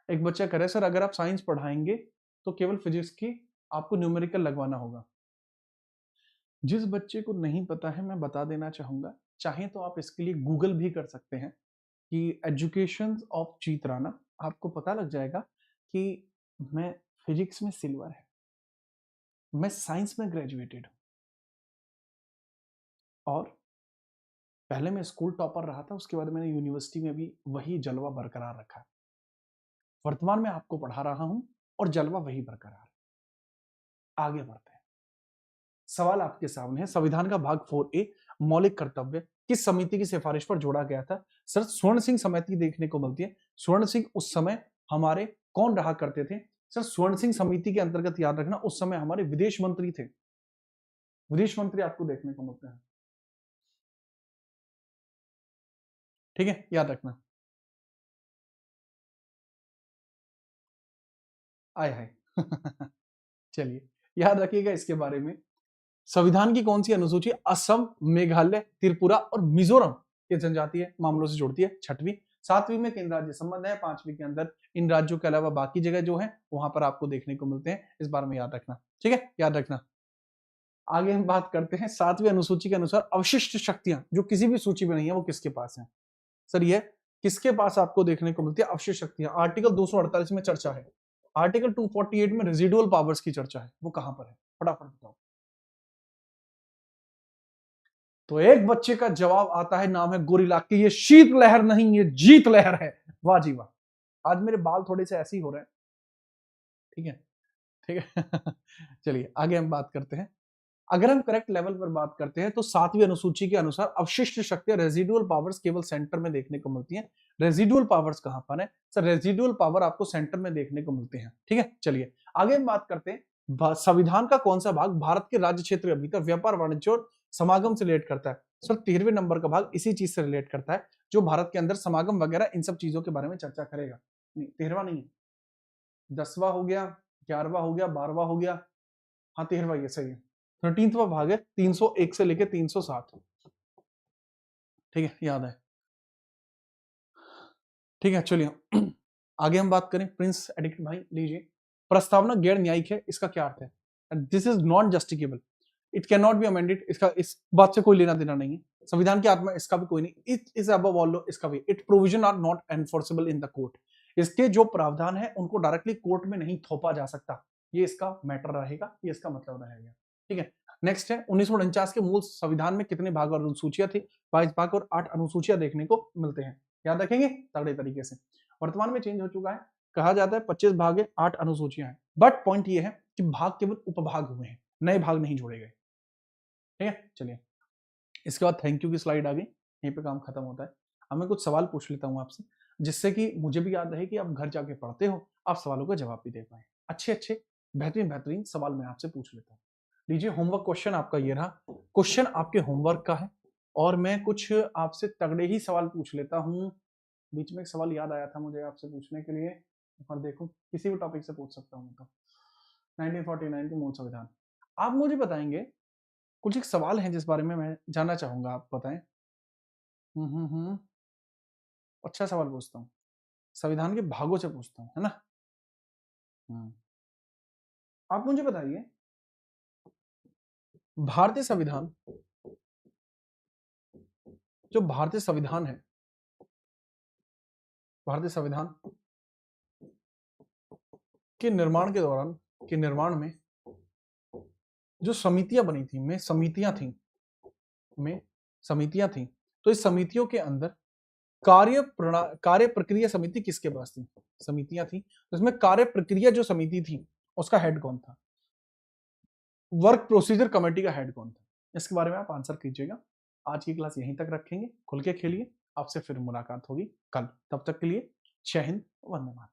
एक बच्चा कह रहा है सर अगर आप साइंस पढ़ाएंगे तो केवल फिजिक्स की आपको न्यूमेरिकल लगवाना होगा। जिस बच्चे को नहीं पता है मैं बता देना चाहूंगा, चाहे तो आप इसके लिए गूगल भी कर सकते हैं कि एजुकेशन ऑफ जीत राणा, आपको पता लग जाएगा कि मैं फिजिक्स में सिल्वर है, मैं साइंस में ग्रेजुएटेड हूं, और पहले मैं स्कूल टॉपर रहा था, उसके बाद मैंने यूनिवर्सिटी में भी वही जलवा बरकरार रखा है। वर्तमान में आपको पढ़ा रहा हूं और जलवा वही बरकरार है। आगे बढ़ते हैं, सवाल आपके सामने है, संविधान का भाग 4A मौलिक कर्तव्य किस समिति की सिफारिश पर जोड़ा गया था? सर स्वर्ण सिंह समिति देखने को मिलती है। स्वर्ण सिंह उस समय हमारे कौन रहा करते थे? सर स्वर्ण सिंह समिति के अंतर्गत याद रखना उस समय हमारे विदेश मंत्री थे, विदेश मंत्री आपको देखने को मिलते हैं। ठीक है, याद रखना। आय हाय चलिए, याद रखिएगा इसके बारे में। संविधान की कौन सी अनुसूची असम, मेघालय, त्रिपुरा और मिजोरम के जनजातीय मामलों से जोड़ती है? छठवीं। सातवीं में केंद्र राज्य संबंध है, पांचवीं के अंदर इन राज्यों के अलावा बाकी जगह जो है वहां पर आपको देखने को मिलते हैं, इस बारे में याद रखना। ठीक है, याद रखना। आगे हम बात करते हैं, सातवीं अनुसूची के अनुसार अवशिष्ट शक्तियां जो किसी भी सूची में नहीं है वो किसके पास है? सर ये किसके पास आपको देखने को मिलती है अवशिष्ट शक्तियां? आर्टिकल 248 में चर्चा है, आर्टिकल 248 में रेजिडुअल पावर्स की चर्चा है, वो कहां पर है? फटाफट बताओ। तो एक बच्चे का जवाब आता है, नाम है गोरिल्ला, कि ये शीत लहर नहीं ये जीत लहर है। वाह जी वाह, आज मेरे बाल थोड़े से ऐसे ही हो रहे हैं। ठीक है, ठीक है चलिए आगे हम बात करते हैं। अगर हम करेक्ट लेवल पर बात करते हैं तो सातवीं अनुसूची के अनुसार अवशिष्ट शक्तियां रेजिडुअल पावर्स केवल सेंटर में देखने को मिलती हैं। रेजिडुअल पावर्स कहां पर है? सर रेजिडुअल पावर आपको सेंटर में देखने को मिलते हैं। ठीक है, चलिए आगे हम बात करते हैं, संविधान का कौन सा भाग भारत के राज्य क्षेत्र के भीतर व्यापार, वाणिज्य और समागम से रिलेट करता है? सर 13वें नंबर का भाग इसी चीज से रिलेट करता है, जो भारत के अंदर समागम वगैरह इन सब चीजों के बारे में चर्चा करेगा। नहीं 13वां नहीं है, 10वां हो गया, 11वां हो गया, 12वां हो गया, हाँ 13वां ये सही है। 13वां भाग है 301 से लेके 307। ठीक है, याद है। ठीक है, चलिए आगे हम बात करें, प्रिंस एडिक्ट भाई लीजिए। प्रस्तावना गैर न्यायिक है, इसका क्या अर्थ है? This is not justiciable, it can not be amended, इसका इस बात से कोई लेना देना नहीं है, संविधान की आत्मा इसका भी कोई नहीं, it is above all law, इसका भी it provision are not enforceable in the court, इसके जो प्रावधान है उनको डायरेक्टली कोर्ट में नहीं थोपा जा सकता, ये इसका मैटर रहेगा, ये इसका मतलब रहेगा। ठीक है, नेक्स्ट है 1949 के मूल संविधान में कितने भाग और अनुसूचियां थी? 22 भाग और 8 अनुसूचियां देखने को मिलते हैं, याद रखेंगे तगड़े तरीके से। वर्तमान में चेंज हो चुका है, कहा जाता है 25 भाग है 8 अनुसूचियां हैं, बट पॉइंट ये है कि कि भाग केवल उपभाग हुए हैं, नए भाग नहीं जोड़े गए। ठीक है, चलिए इसके बाद थैंक यू की स्लाइड आ गई, यहीं पे काम खत्म होता है। अब मैं कुछ सवाल पूछ लेता हूँ आपसे, जिससे कि मुझे भी याद रहे कि आप घर जाके पढ़ते हो, आप सवालों का जवाब भी दे पाए। अच्छे अच्छे बेहतरीन बेहतरीन सवाल मैं आपसे पूछ लेता हूँ। लीजिए होमवर्क क्वेश्चन आपका ये रहा, क्वेश्चन आपके होमवर्क का है और मैं कुछ आपसे तगड़े ही सवाल पूछ लेता हूँ। बीच में एक सवाल याद आया था मुझे आपसे पूछने के लिए, और देखो किसी भी टॉपिक से पूछ सकता हूँ मैं तो। 1949 के मूल संविधान, आप मुझे बताएंगे, कुछ एक सवाल है जिस बारे में मैं जानना चाहूंगा, आप बताएं। हम्म। अच्छा सवाल पूछता हूँ, संविधान के भागों से पूछता हूँ, है ना। हम्म। आप मुझे बताइए, भारतीय संविधान, जो भारतीय संविधान है, भारतीय संविधान के निर्माण के दौरान, के निर्माण में जो समितियां बनी थी, में समितियां थी, तो इस समितियों के अंदर कार्य प्रक्रिया समिति किसके पास थी? समितियां थी, तो इसमें कार्य प्रक्रिया जो समिति थी उसका हेड कौन था? वर्क प्रोसीजर कमेटी का हेड कौन था? इसके बारे में आप आंसर कीजिएगा। आज की क्लास यहीं तक रखेंगे, खुल के खेलिए, आपसे फिर मुलाकात होगी कल, तब तक के लिए जय हिंद, वंदे मातरम।